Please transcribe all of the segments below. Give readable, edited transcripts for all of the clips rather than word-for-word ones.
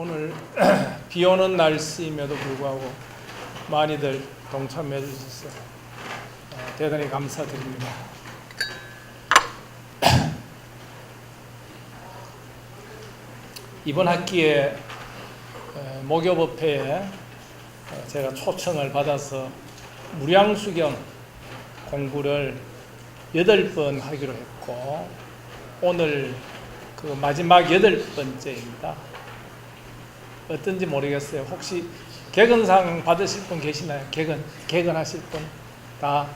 오늘 비 오는 날씨임에도 불구하고 많이들 동참해 주셔서 대단히 감사드립니다. 이번 학기에 목요법회에 제가 초청을 받아서 무량수경 공부를 8번 하기로 했고, 오늘 그 마지막 8번째입니다. 어떤지 모르겠어요. 혹시 개근상 받으실 분 계시나요? 개근하실 분? 다?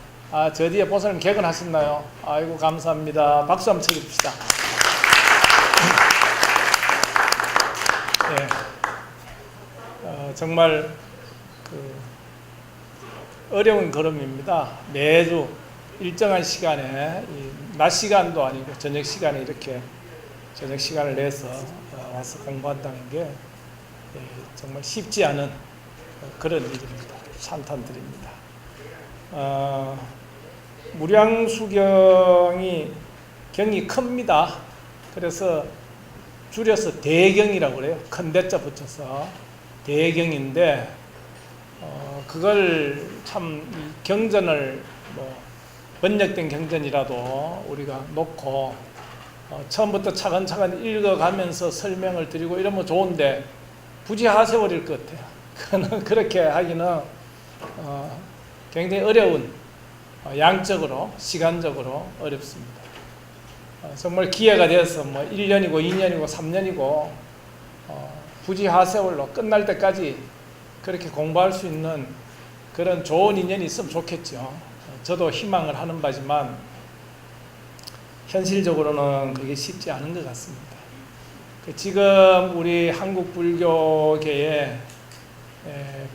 저 뒤에 보살님 개근하셨나요? 아이고, 감사합니다. 박수 한번 쳐줍시다. 네. 정말 어려운 걸음입니다. 매주 일정한 시간에, 낮 시간도 아니고 저녁 시간에 이렇게 저녁 시간을 내서 와서 공부한다는 게 정말 쉽지 않은 그런 일입니다. 찬탄드립니다. 무량수경이 경이 큽니다. 그래서 줄여서 대경이라고 그래요. 큰 대자 붙여서 대경인데, 그걸 참 경전을 번역된 경전이라도 우리가 놓고 처음부터 차근차근 읽어가면서 설명을 드리고 이러면 좋은데 굳이 하세월일 것 같아요. 그렇게 하기는 굉장히 어려운, 양적으로 시간적으로 어렵습니다. 정말 기회가 돼서 1년이고 2년이고 3년이고 굳이 하세월로 끝날 때까지 그렇게 공부할 수 있는 그런 좋은 인연이 있으면 좋겠죠. 저도 희망을 하는 바지만 현실적으로는 그게 쉽지 않은 것 같습니다. 지금 우리 한국 불교계에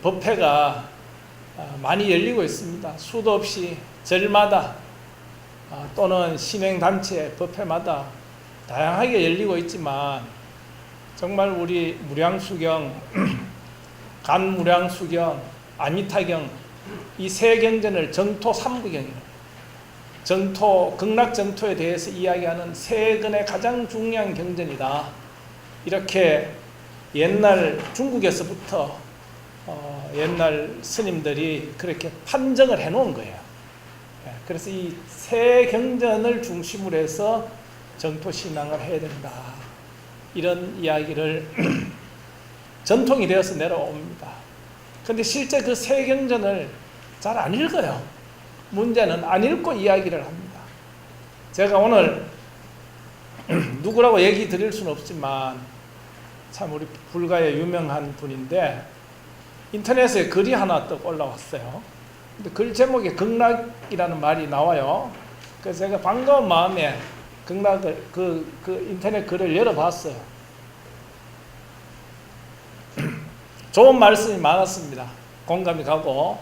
법회가 많이 열리고 있습니다. 수도 없이 절마다 또는 신행단체 법회마다 다양하게 열리고 있지만, 정말 우리 무량수경, 간무량수경, 아미타경, 이 세 경전을 정토 3부경이라고, 정토, 극락정토에 대해서 이야기하는 세 근의 가장 중요한 경전이다. 이렇게 옛날 중국에서부터 옛날 스님들이 그렇게 판정을 해놓은 거예요. 그래서 이 세 경전을 중심으로 해서 정토신앙을 해야 된다. 이런 이야기를 전통이 되어서 내려옵니다. 그런데 실제 그 세 경전을 잘 안 읽어요. 문제는 안 읽고 이야기를 합니다. 제가 오늘 누구라고 얘기 드릴 수는 없지만 참 우리 불가에 유명한 분인데, 인터넷에 글이 하나 또 올라왔어요. 근데 글 제목에 극락이라는 말이 나와요. 그래서 제가 반가운 마음에 극락을 그 인터넷 글을 열어봤어요. 좋은 말씀이 많았습니다. 공감이 가고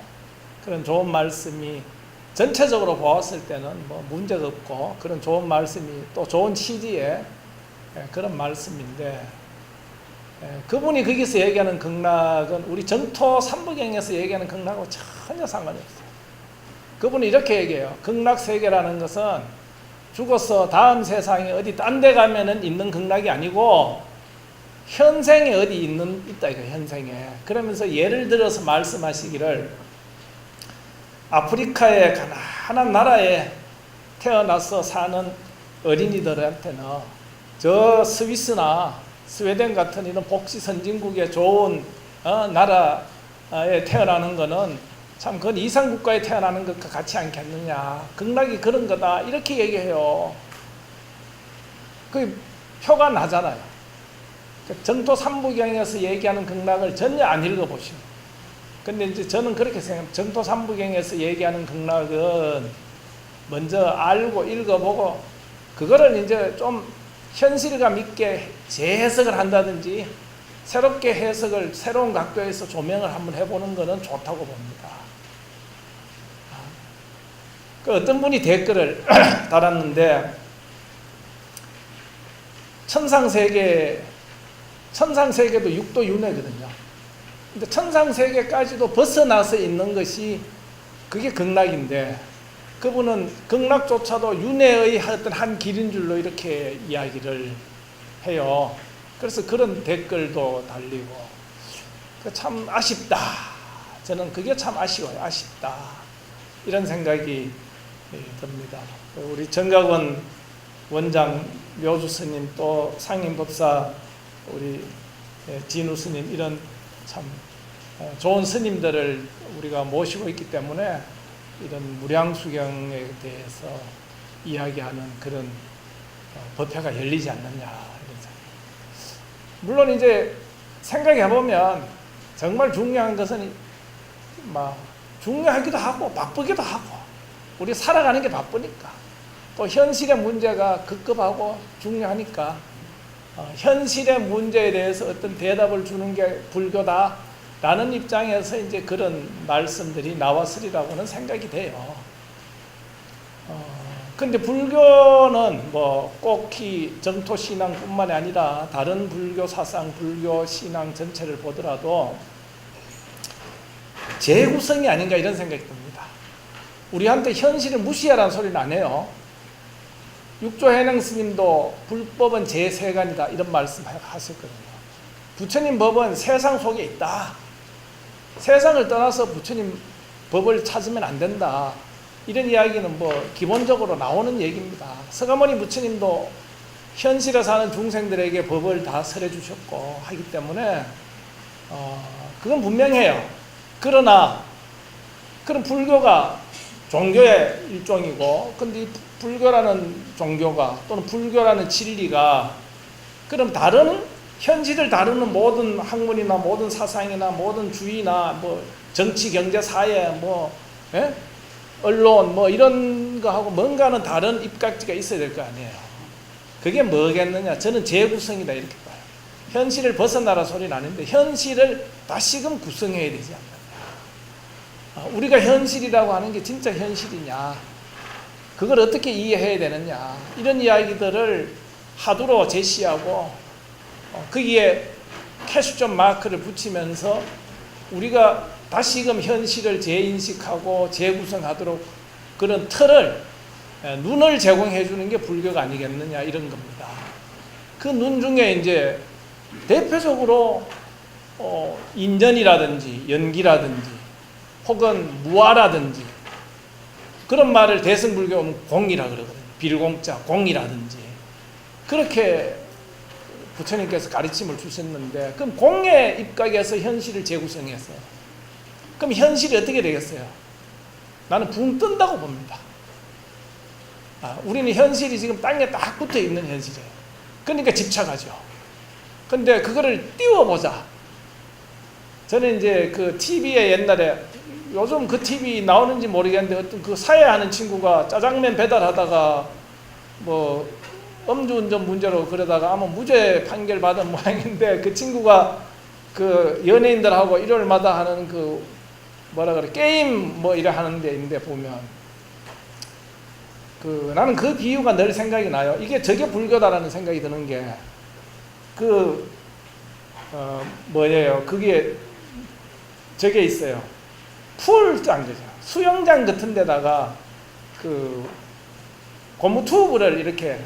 그런 좋은 말씀이 전체적으로 보았을 때는 문제가 없고, 그런 좋은 말씀이 또 좋은 취지의 그런 말씀인데, 그분이 거기서 얘기하는 극락은 우리 정토 3부경에서 얘기하는 극락하고 전혀 상관이 없어요. 그분이 이렇게 얘기해요. 극락세계라는 것은 죽어서 다음 세상에 어디 딴 데 가면은 있는 극락이 아니고 현생에 어디 있다 이거, 현생에. 그러면서 예를 들어서 말씀하시기를, 아프리카의 가난한 나라에 태어나서 사는 어린이들한테는 저 스위스나 스웨덴 같은 이런 복지 선진국의 좋은 나라에 태어나는 거는 참 그건 이상국가에 태어나는 것과 같지 않겠느냐. 극락이 그런 거다. 이렇게 얘기해요. 그 표가 나잖아요. 정토 3부경에서 얘기하는 극락을 전혀 안 읽어보시면. 근데 이제 저는 그렇게 생각합니다. 정토 3부경에서 얘기하는 극락은 먼저 알고 읽어보고, 그거를 이제 좀 현실감 있게 재해석을 한다든지 새롭게 해석을 새로운 각도에서 조명을 한번 해보는 것은 좋다고 봅니다. 어떤 분이 댓글을 달았는데, 천상세계도 육도윤회거든요. 근데 천상세계까지도 벗어나서 있는 것이 그게 극락인데, 그분은 극락조차도 윤회의 어떤 한 길인 줄로 이렇게 이야기를 해요. 그래서 그런 댓글도 달리고 참 아쉽다. 저는 그게 참 아쉬워요. 아쉽다. 이런 생각이 듭니다. 우리 정각원 원장 묘주 스님 또 상임법사 우리 진우 스님 이런 참 좋은 스님들을 우리가 모시고 있기 때문에 이런 무량수경에 대해서 이야기하는 그런 법회가 열리지 않느냐 이런 생각. 물론 이제 생각해 보면 정말 중요한 것은 막 중요하기도 하고 바쁘기도 하고 우리 살아가는 게 바쁘니까 또 현실의 문제가 급급하고 중요하니까 현실의 문제에 대해서 어떤 대답을 주는 게 불교다라는 입장에서 이제 그런 말씀들이 나왔으리라고는 생각이 돼요. 근데 불교는 뭐 꼭히 정토 신앙뿐만이 아니라 다른 불교 사상, 불교 신앙 전체를 보더라도 재구성이 아닌가 이런 생각이 듭니다. 우리한테 현실을 무시하라는 소리는 안 해요. 육조해능 스님도 불법은 제3간이다 이런 말씀 하셨거든요. 부처님 법은 세상 속에 있다. 세상을 떠나서 부처님 법을 찾으면 안 된다. 이런 이야기는 뭐 기본적으로 나오는 얘기입니다. 서가모니 부처님도 현실에 사는 중생들에게 법을 다 설해 주셨고 하기 때문에 그건 분명해요. 그러나 그럼 불교가 종교의 일종이고 근데 이 불교라는 종교가 또는 불교라는 진리가 그럼 다른 현실을 다루는 모든 학문이나 모든 사상이나 모든 주의나 뭐 정치, 경제, 사회 뭐 언론 뭐 이런 거하고 뭔가는 다른 입각지가 있어야 될 거 아니에요. 그게 뭐겠느냐? 저는 재구성이다 이렇게 봐요. 현실을 벗어나라 소리는 아닌데 현실을 다시금 구성해야 되지 않느냐. 우리가 현실이라고 하는 게 진짜 현실이냐? 그걸 어떻게 이해해야 되느냐? 이런 이야기들을 하두로 제시하고 거기에 캐슈점 마크를 붙이면서 우리가 다시금 현실을 재인식하고 재구성하도록 그런 틀을 눈을 제공해 주는 게 불교가 아니겠느냐 이런 겁니다. 그 눈 중에 이제 대표적으로 인전이라든지 연기라든지 혹은 무아라든지 그런 말을 대승불교는 공이라 그러거든요. 빌공자 공이라든지 그렇게 부처님께서 가르침을 주셨는데 그럼 공의 입각에서 현실을 재구성해서 그럼 현실이 어떻게 되겠어요? 나는 붕 뜬다고 봅니다. 우리는 현실이 지금 땅에 딱 붙어 있는 현실이에요. 그러니까 집착하죠. 근데 그거를 띄워보자. 저는 이제 그 TV에 옛날에 요즘 그 TV 나오는지 모르겠는데 어떤 그 사회하는 친구가 짜장면 배달하다가 뭐 음주운전 문제로 그러다가 아마 무죄 판결 받은 모양인데 그 친구가 그 연예인들하고 일요일마다 하는 그 뭐라 그래 게임 뭐 이래 하는 데 있는데 보면 그 나는 그 비유가 늘 생각이 나요. 이게 저게 불교다라는 생각이 드는 게 그 뭐예요? 그게 저게 있어요. 풀장 수영장 같은 데다가 그 고무 튜브를 이렇게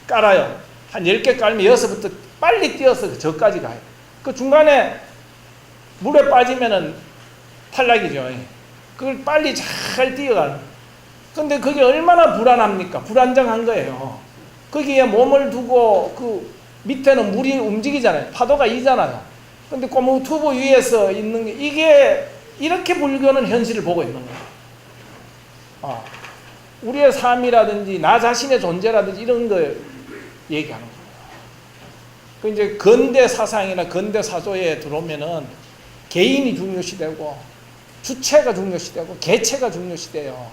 깔아요. 한 10개 깔면 6부터 빨리 뛰어서 저까지 가요. 그 중간에 물에 빠지면은 탈락이죠. 그걸 빨리 잘 뛰어가는. 근데 그게 얼마나 불안합니까? 불안정한 거예요. 거기에 몸을 두고 그 밑에는 물이 움직이잖아요. 파도가 이잖아요. 근데 고무 튜브 위에서 있는 게 이게 이렇게 불교는 현실을 보고 있는 거예요. 우리의 삶이라든지 나 자신의 존재라든지 이런 거 얘기하는 거예요. 그 이제 근대 사상이나 근대 사조에 들어오면은 개인이 중요시되고 주체가 중요시되고 개체가 중요시돼요.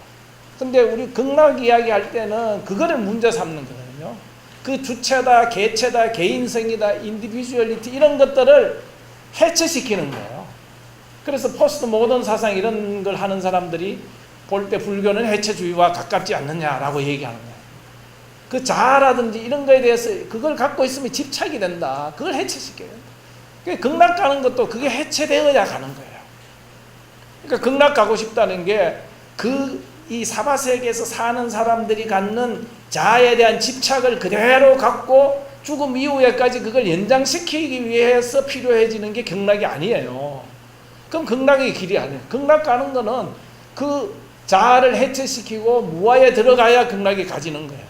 근데 우리 극락 이야기할 때는 그거를 문제 삼는 거거든요. 그 주체다, 개체다, 개인성이다, 인디비주얼리티 이런 것들을 해체시키는 거예요. 그래서 포스트 모던 사상 이런 걸 하는 사람들이 볼 때 불교는 해체주의와 가깝지 않느냐라고 얘기하는 거예요. 그 자아라든지 이런 거에 대해서 그걸 갖고 있으면 집착이 된다. 그걸 해체시켜야 된다. 그러니까 극락 가는 것도 그게 해체되어야 가는 거예요. 그러니까 극락 가고 싶다는 게 이 사바세계에서 사는 사람들이 갖는 자아에 대한 집착을 그대로 갖고 죽음 이후에까지 그걸 연장시키기 위해서 필요해지는 게 극락이 아니에요. 그럼 극락의 길이 아니에요. 극락 가는 거는 그 자아를 해체시키고 무아에 들어가야 극락이 가지는 거예요.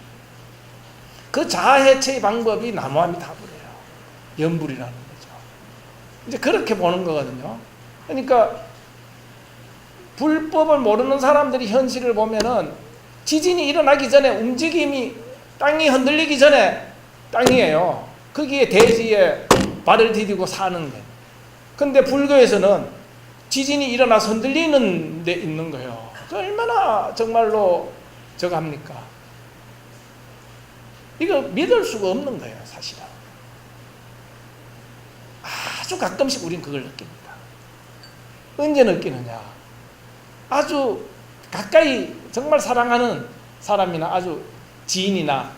그 자아 해체의 방법이 나무아미타불이에요. 연불이라는 거죠. 이제 그렇게 보는 거거든요. 그러니까 불법을 모르는 사람들이 현실을 보면은 지진이 일어나기 전에 움직임이 땅이 흔들리기 전에 땅이에요. 거기에 대지에 발을 디디고 사는 거예요. 근데 불교에서는 지진이 일어나서 흔들리는 데 있는 거예요. 얼마나 정말로 저거 합니까? 이거 믿을 수가 없는 거예요, 사실은. 아주 가끔씩 우린 그걸 느낍니다. 언제 느끼느냐? 아주 가까이 정말 사랑하는 사람이나 아주 지인이나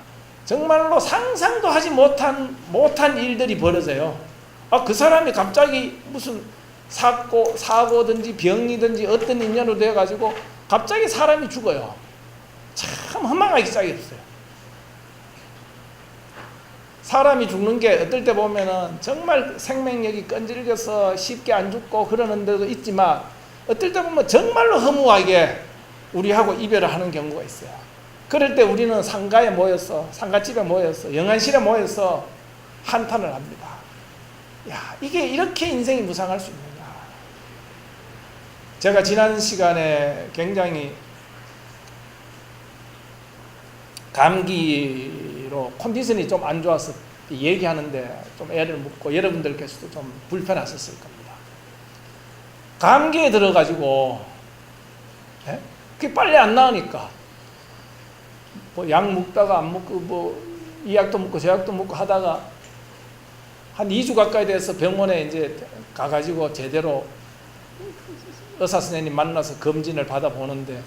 정말로 상상도 하지 못한 일들이 벌어져요. 그 사람이 갑자기 무슨 사고든지 병이든지 어떤 인연으로 되어가지고 갑자기 사람이 죽어요. 참 허망하게 쌓였어요. 사람이 죽는 게 어떨 때 보면은 정말 생명력이 끈질겨서 쉽게 안 죽고 그러는 데도 있지만 어떨 때 보면 정말로 허무하게 우리하고 이별을 하는 경우가 있어요. 그럴 때 우리는 상가집에 모여서 영안실에 모여서 한탄을 합니다. 야, 이게 이렇게 인생이 무상할 수 있느냐. 제가 지난 시간에 굉장히 감기로 컨디션이 좀 안 좋아서 얘기하는데 좀 애를 묻고 여러분들께서도 좀 불편하셨을 겁니다. 감기에 들어가지고 그게 빨리 안 나으니까 뭐 약 먹다가 안 먹고 뭐 이 약도 먹고 저 약도 먹고 하다가 한 2주 가까이 돼서 병원에 이제 가가지고 제대로 의사 선생님 만나서 검진을 받아보는데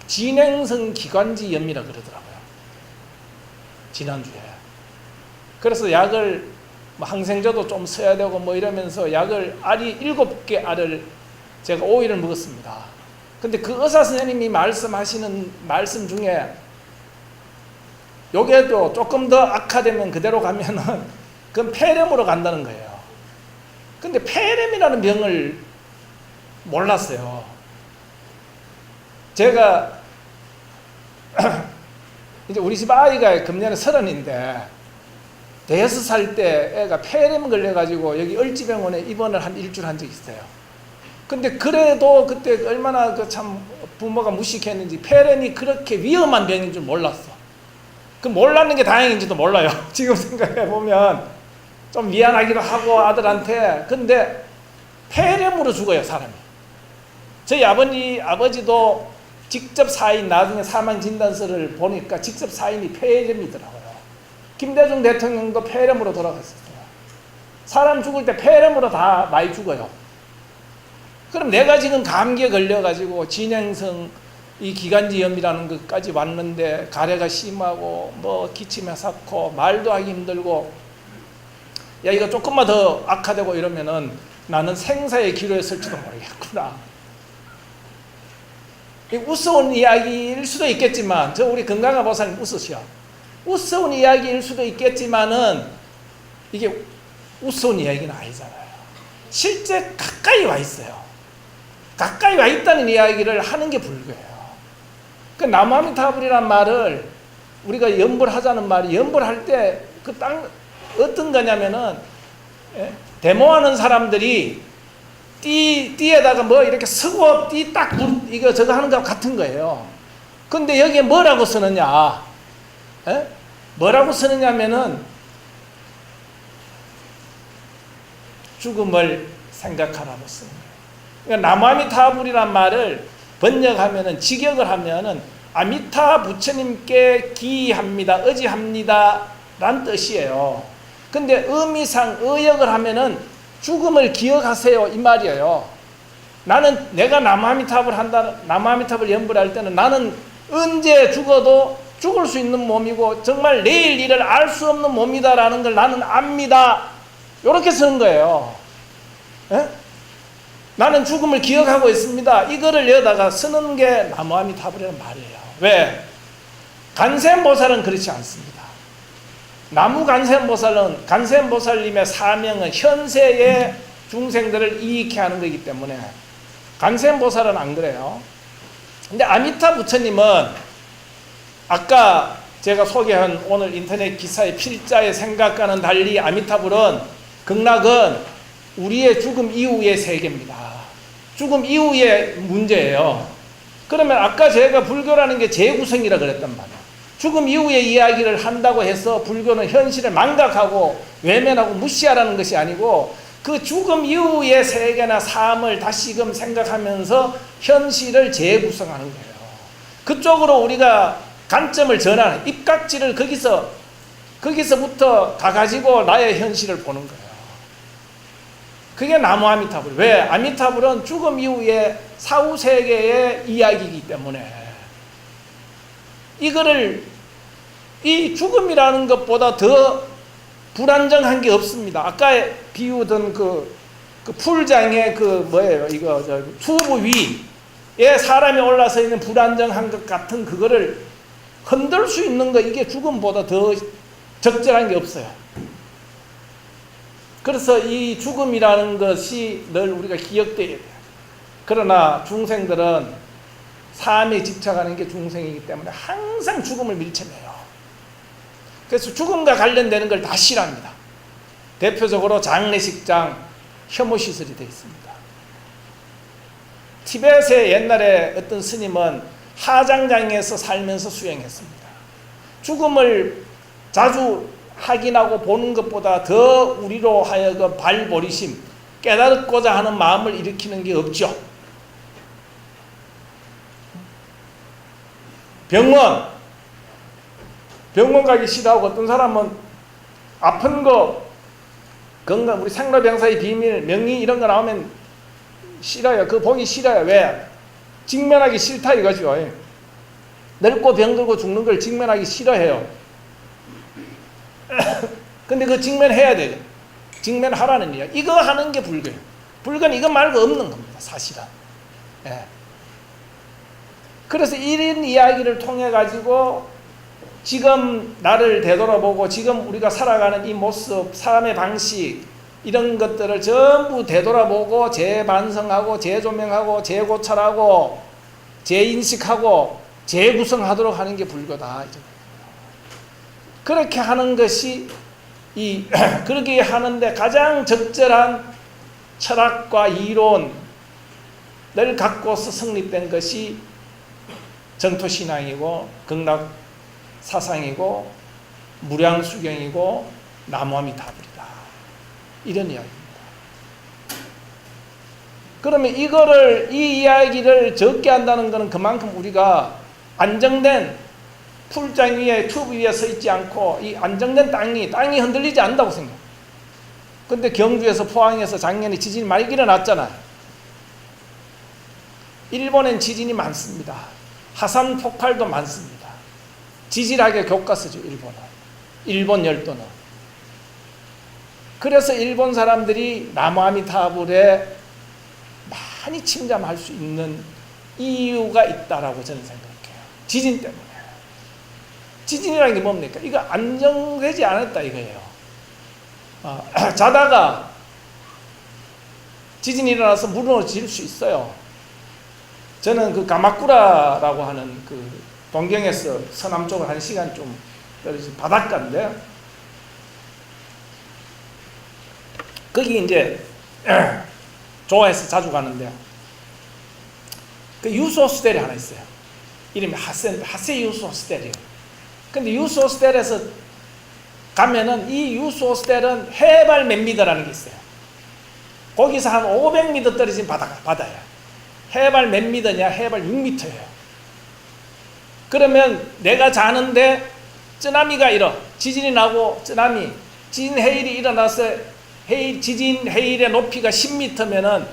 진행성 기관지염이라 그러더라고요. 지난주에. 그래서 약을 항생제도 좀 써야 되고 뭐 이러면서 약을 7개 알을 제가 5일을 먹었습니다. 근데 그 의사 선생님이 말씀하시는 말씀 중에 요게도 조금 더 악화되면 그대로 가면은 그건 폐렴으로 간다는 거예요. 근데 폐렴이라는 병을 몰랐어요. 제가 이제 우리 집 아이가 금년에 30인데 5살 때 애가 폐렴 걸려가지고 여기 을지병원에 입원을 한 일주일 한 적이 있어요. 근데 그래도 그때 얼마나 그 참 부모가 무식했는지 폐렴이 그렇게 위험한 병인 줄 몰랐어. 그 몰랐는 게 다행인지도 몰라요. 지금 생각해 보면 좀 미안하기도 하고 아들한테. 근데 폐렴으로 죽어요, 사람이. 저희 아버지도 직접 사인, 나중에 사망 진단서를 보니까 직접 사인이 폐렴이더라고요. 김대중 대통령도 폐렴으로 돌아갔었어요. 사람 죽을 때 폐렴으로 다 많이 죽어요. 그럼 내가 지금 감기에 걸려가지고 진행성 이 기관지염이라는 것까지 왔는데 가래가 심하고 뭐 기침에 삭고 말도 하기 힘들고 야 이거 조금만 더 악화되고 이러면은 나는 생사의 기로에 설지도 모르겠구나. 우스운 이야기일 수도 있겠지만 저 우리 건강한 보살님 웃으셔. 우스운 이야기일 수도 있겠지만은 이게 우스운 이야기는 아니잖아요. 실제 가까이 와 있어요. 가까이 와 있다는 이야기를 하는 게 불교예요. 그 나무아미타불이란 말을 우리가 연불하자는 말이 연불할 때 그 땅 어떤 거냐면은 데모하는 사람들이 띠에다가 뭐 이렇게 쓰고 띠 딱 이거 저거 하는 거 같은 거예요. 근데 여기에 뭐라고 쓰느냐? 뭐라고 쓰느냐면은 죽음을 생각하라고 쓰는 거예요. 그러니까 나무아미타불이란 말을 번역하면은 직역을 하면은 아미타 부처님께 기합니다, 의지합니다 란 뜻이에요. 근데 의미상 의역을 하면은 죽음을 기억하세요 이 말이에요. 나는 내가 나무아미타불 연불할 때는 나는 언제 죽어도 죽을 수 있는 몸이고 정말 내일 일을 알 수 없는 몸이다라는 걸 나는 압니다. 이렇게 쓰는 거예요. 에? 나는 죽음을 기억하고 있습니다. 이거를 여기다가 쓰는 게 나무아미타불이라는 말이에요. 왜? 간센보살은 그렇지 않습니다. 나무 간센보살님의 사명은 현세의 중생들을 이익해 하는 거기 때문에 간센보살은 안 그래요. 근데 아미타 부처님은 아까 제가 소개한 오늘 인터넷 기사의 필자의 생각과는 달리 아미타불은 극락은 우리의 죽음 이후의 세계입니다. 죽음 이후의 문제예요. 그러면 아까 제가 불교라는 게 재구성이라 그랬단 말이에요. 죽음 이후의 이야기를 한다고 해서 불교는 현실을 망각하고 외면하고 무시하라는 것이 아니고 그 죽음 이후의 세계나 삶을 다시금 생각하면서 현실을 재구성하는 거예요. 그쪽으로 우리가 관점을 전하는, 입각지를 거기서부터 가가지고 나의 현실을 보는 거예요. 그게 나무 아미타불. 왜? 아미타불은 죽음 이후의 사후세계의 이야기이기 때문에 이 죽음이라는 것보다 더 불안정한 게 없습니다. 아까 비유던 그 풀장의 튜브 위에 사람이 올라서 있는 불안정한 것 같은 그거를 흔들 수 있는 거, 이게 죽음보다 더 적절한 게 없어요. 그래서 이 죽음이라는 것이 늘 우리가 기억되어야 돼요. 그러나 중생들은 삶에 집착하는 게 중생이기 때문에 항상 죽음을 밀쳐내요. 그래서 죽음과 관련되는 걸 다 싫어합니다. 대표적으로 장례식장, 혐오시설이 되어 있습니다. 티벳의 옛날에 어떤 스님은 하장장에서 살면서 수행했습니다. 죽음을 자주 확인하고 보는 것보다 더 우리로 하여금 발버리심, 깨닫고자 하는 마음을 일으키는 게 없죠. 병원 가기 싫어하고, 어떤 사람은 아픈 거, 건강, 우리 생로병사의 비밀, 명의 이런 거 나오면 싫어요. 그거 보기 싫어요. 왜? 직면하기 싫다 이거죠. 늙고 병들고 죽는 걸 직면하기 싫어해요. 근데 그 직면해야 돼요. 직면하라는 이야기. 이거 하는 게 불교예요. 불교는 이거 말고 없는 겁니다. 사실은. 예. 그래서 이런 이야기를 통해 가지고 지금 나를 되돌아보고 지금 우리가 살아가는 이 모습, 사람의 방식, 이런 것들을 전부 되돌아보고 재반성하고 재조명하고 재고찰하고 재인식하고 재구성하도록 하는 게 불교다. 그렇게 하는 것이 그렇게 하는데 가장 적절한 철학과 이론을 갖고서 성립된 것이 정토신앙이고 극락 사상이고 무량수경이고 나무아미타불이다. 이런 이야기입니다. 그러면 이 이야기를 적게 한다는 것은 그만큼 우리가 안정된 풀장 위에, 튜브 위에 서 있지 않고 이 안정된 땅이 흔들리지 않는다고 생각해요. 근데 경주에서, 포항에서 작년에 지진이 많이 일어났잖아요. 일본엔 지진이 많습니다. 화산 폭발도 많습니다. 지질학의 교과서죠, 일본은. 일본 열도는. 그래서 일본 사람들이 나무아미타불에 많이 침잠할 수 있는 이유가 있다라고 저는 생각해요. 지진 때문에. 지진이라는 게 뭡니까? 이거 안정되지 않았다 이거예요. 자다가 지진이 일어나서 무너질 수 있어요. 저는 그 가마쿠라라고 하는 그 동경에서 서남쪽으로 1시간 좀 떨어진 바닷가인데, 거기 이제 좋아해서 자주 가는데, 그 유수 호스텔이 하나 있어요. 이름이 하세 유수 호스텔이에요. 근데 유수 호스텔에서 가면은 이 유수 호스텔은 해발 몇 미터라는 게 있어요. 거기서 한 500m 떨어진 바다예요. 해발 몇 미터냐? 해발 6m예요. 그러면 내가 자는데 쓰나미가 지진이 나고 지진 해일이 일어나서 지진 해일의 높이가 10m면은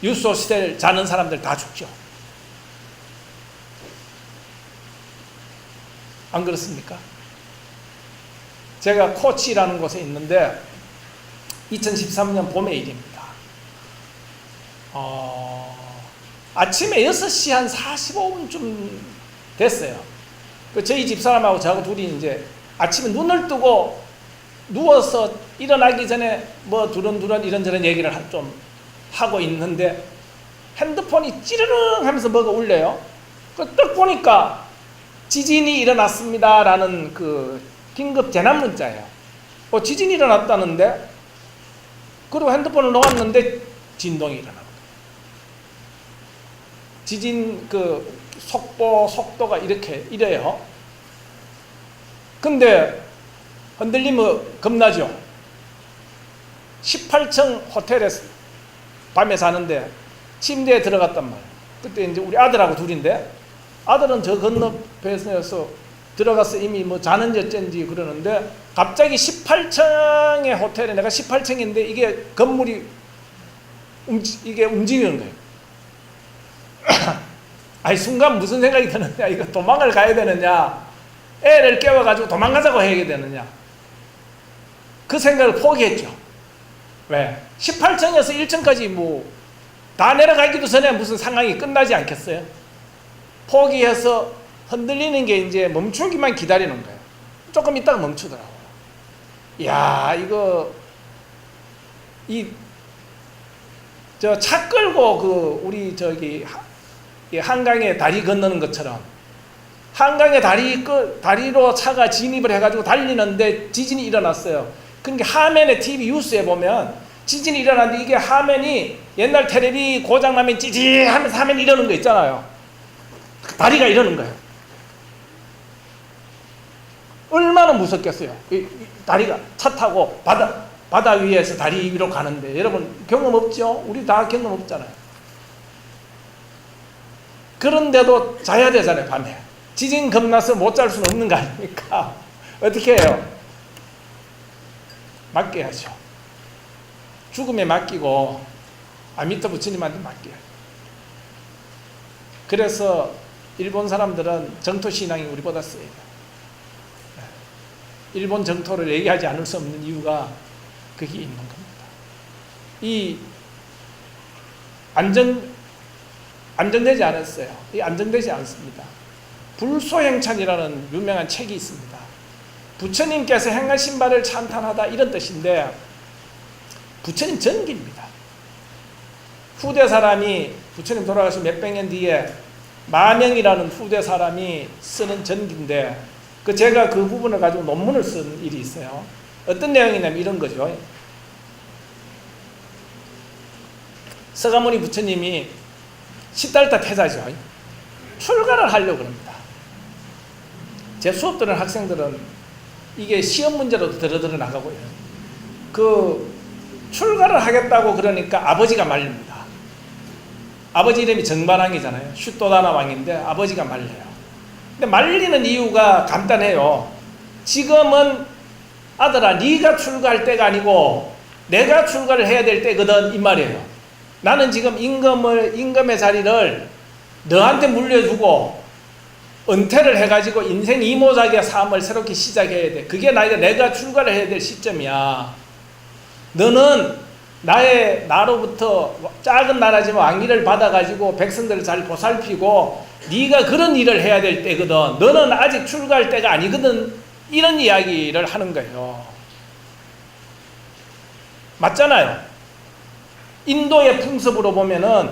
유수 호스텔 자는 사람들 다 죽죠. 안 그렇습니까? 제가 코치라는 곳에 있는데 2013년 봄의 일입니다. 아침에 6시 한 45분쯤 됐어요. 저희 집사람하고 저하고 둘이 이제 아침에 눈을 뜨고 누워서 일어나기 전에 뭐 두런두런 이런저런 얘기를 좀 하고 있는데 핸드폰이 찌르릉 하면서 뭐가 울려요. 딱 보니까 지진이 일어났습니다 라는 그 긴급 재난 문자예요. 지진이 일어났다는데, 그리고 핸드폰을 놓았는데 진동이 일어나고, 지진 그 속도가 이래요. 근데 흔들리면 겁나죠. 18층 호텔에 밤에 사는데 침대에 들어갔단 말이에요. 그때 이제 우리 아들하고 둘인데, 아들은 저 건너편에서 들어가서 이미 뭐 자는지 어쩐지 그러는데, 갑자기 18층의 호텔에, 내가 18층인데 이게 건물이 이게 움직이는 거예요. 아니 순간 무슨 생각이 드느냐, 이거 도망을 가야 되느냐, 애를 깨워가지고 도망가자고 해야 되느냐, 그 생각을 포기했죠. 왜? 18층에서 1층까지 뭐 다 내려가기도 전에 무슨 상황이 끝나지 않겠어요? 포기해서 흔들리는 게 이제 멈추기만 기다리는 거예요. 조금 있다가 멈추더라고요. 이야, 이거 저 차 끌고 그 우리 저기 한강에 다리 건너는 것처럼, 한강에 다리로 차가 진입을 해가지고 달리는데 지진이 일어났어요. 그러니까 화면에 TV 뉴스에 보면 지진이 일어났는데, 이게 화면이 옛날 텔레비 고장나면 찌지 하면서 화면이 이러는 거 있잖아요. 다리가 이러는 거예요. 얼마나 무섭겠어요. 다리가 차 타고 바다 위에서 다리 위로 가는데, 여러분 경험 없죠? 우리 다 경험 없잖아요. 그런데도 자야 되잖아요. 밤에 지진 겁나서 못 잘 수는 없는 거 아닙니까? 어떻게 해요? 맡겨야죠. 죽음에 맡기고 아미타 부처님한테 맡겨요. 그래서 일본 사람들은 정토 신앙이 우리보다 세요. 일본 정토를 얘기하지 않을 수 없는 이유가 그게 있는 겁니다. 이 안정되지 않았어요. 이 안정되지 않습니다. 불소행찬이라는 유명한 책이 있습니다. 부처님께서 행하신 바를 찬탄하다, 이런 뜻인데, 부처님 전기입니다. 후대 사람이, 부처님 돌아가신 몇백 년 뒤에 마명이라는 후대 사람이 쓰는 전기인데, 제가 그 부분을 가지고 논문을 쓴 일이 있어요. 어떤 내용이냐면 이런 거죠. 서가모니 부처님이 시달타 태자죠. 출가를 하려고 합니다. 제 수업 듣는 학생들은 이게 시험 문제로도 들어 나가고요. 출가를 하겠다고 그러니까 아버지가 말립니다. 아버지 이름이 정반왕이잖아요. 슈토다나 왕인데 아버지가 말려요. 근데 말리는 이유가 간단해요. 지금은 아들아, 네가 출가할 때가 아니고 내가 출가를 해야 될 때거든, 이 말이에요. 나는 지금 임금의 자리를 너한테 물려주고 은퇴를 해가지고 인생 이모작의 삶을 새롭게 시작해야 돼. 그게 내가 출가를 해야 될 시점이야. 너는 나로부터 작은 나라지만 왕위를 받아가지고 백성들을 잘 보살피고 네가 그런 일을 해야 될 때거든. 너는 아직 출가할 때가 아니거든. 이런 이야기를 하는 거예요. 맞잖아요. 인도의 풍습으로 보면은,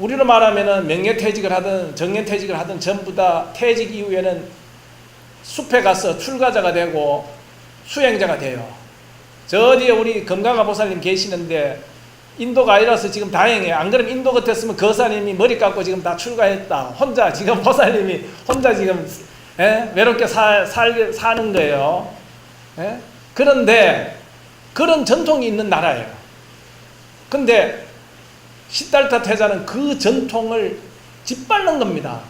우리로 말하면은 명예퇴직을 하든 정년퇴직을 하든 전부 다 퇴직 이후에는 숲에 가서 출가자가 되고 수행자가 돼요. 저 뒤에 우리 금강가 보살님 계시는데 인도가 아니라서 지금 다행이에요. 안 그러면 인도 같았으면 그 보살님이 머리 깎고 지금 다 출가했다. 혼자 지금 보살님이 혼자 지금 외롭게 사는 거예요. 그런데 그런 전통이 있는 나라예요. 근데 시달타 태자는 그 전통을 짓밟는 겁니다.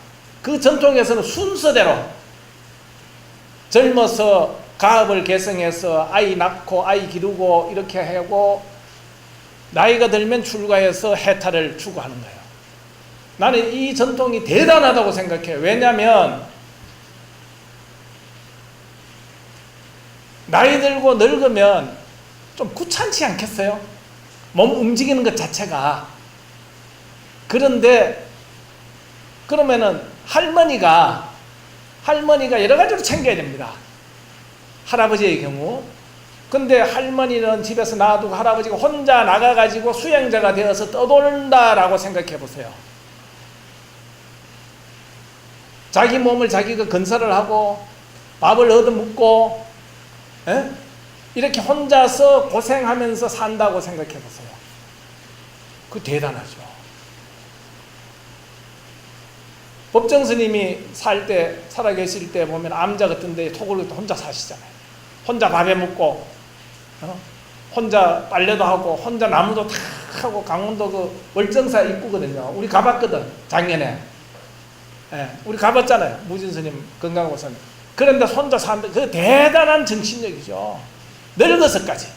그 전통에서는 순서대로 젊어서 가업을 개성해서 아이 낳고 아이 기르고 이렇게 하고 나이가 들면 출가해서 해탈을 추구하는 거예요. 나는 이 전통이 대단하다고 생각해요. 왜냐하면 나이 들고 늙으면 좀 귀찮지 않겠어요? 몸 움직이는 것 자체가. 그런데 그러면은 할머니가 여러 가지로 챙겨야 됩니다. 할아버지의 경우. 근데 할머니는 집에서 놔두고 할아버지가 혼자 나가가지고 수행자가 되어서 떠돌다라고 생각해 보세요. 자기 몸을 자기가 건설을 하고 밥을 얻어먹고 이렇게 혼자서 고생하면서 산다고 생각해 보세요. 그 대단하죠. 법정 스님이 살아계실 때 보면 암자 같은 데 토굴 혼자 사시잖아요. 혼자 밥해 먹고, 혼자 빨래도 하고, 혼자 나무도 탁 하고, 강원도 그 월정사 입구거든요. 우리 가봤거든, 작년에. 우리 가봤잖아요. 무진 스님, 건강고사님. 그런데 혼자 사는데 그 대단한 정신력이죠. 늙어서까지.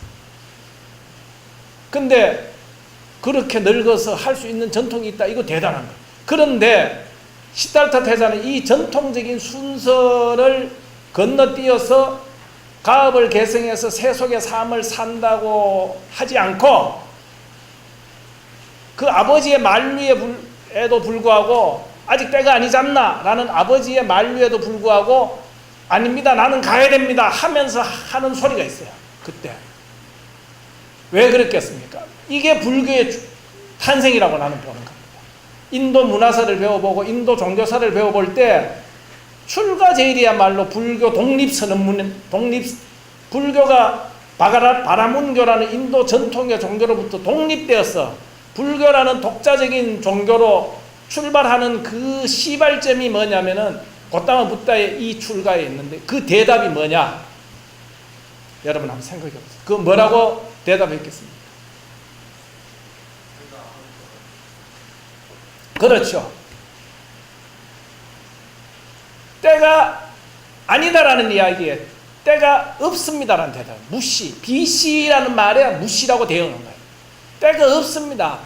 근데 그렇게 늙어서 할 수 있는 전통이 있다. 이거 대단한 거예요. 그런데 시달타 태자는 이 전통적인 순서를 건너뛰어서 가업을 계승해서 세속의 삶을 산다고 하지 않고 그 아버지의 만류에도 불구하고 아직 때가 아니잖나 라는 아버지의 만류에도 불구하고 아닙니다, 나는 가야 됩니다 하면서 하는 소리가 있어요. 그때 왜 그랬겠습니까? 이게 불교의 탄생이라고 나는 보는 겁니다. 인도 문화사를 배워보고 인도 종교사를 배워볼 때 출가제일이야말로 불교 독립선언문, 불교가 바라문교라는 인도 전통의 종교로부터 독립되었어. 불교라는 독자적인 종교로 출발하는 그 시발점이 뭐냐면은 고타마 붓다의 이 출가에 있는데 그 대답이 뭐냐? 여러분 한번 생각해 보세요. 그 뭐라고 대답했겠습니까? 그렇죠. 때가 아니다라는 이야기에 때가 없습니다라는 대답. 무시, 비시라는 말에 무시라고 되어 있는 거예요. 때가 없습니다.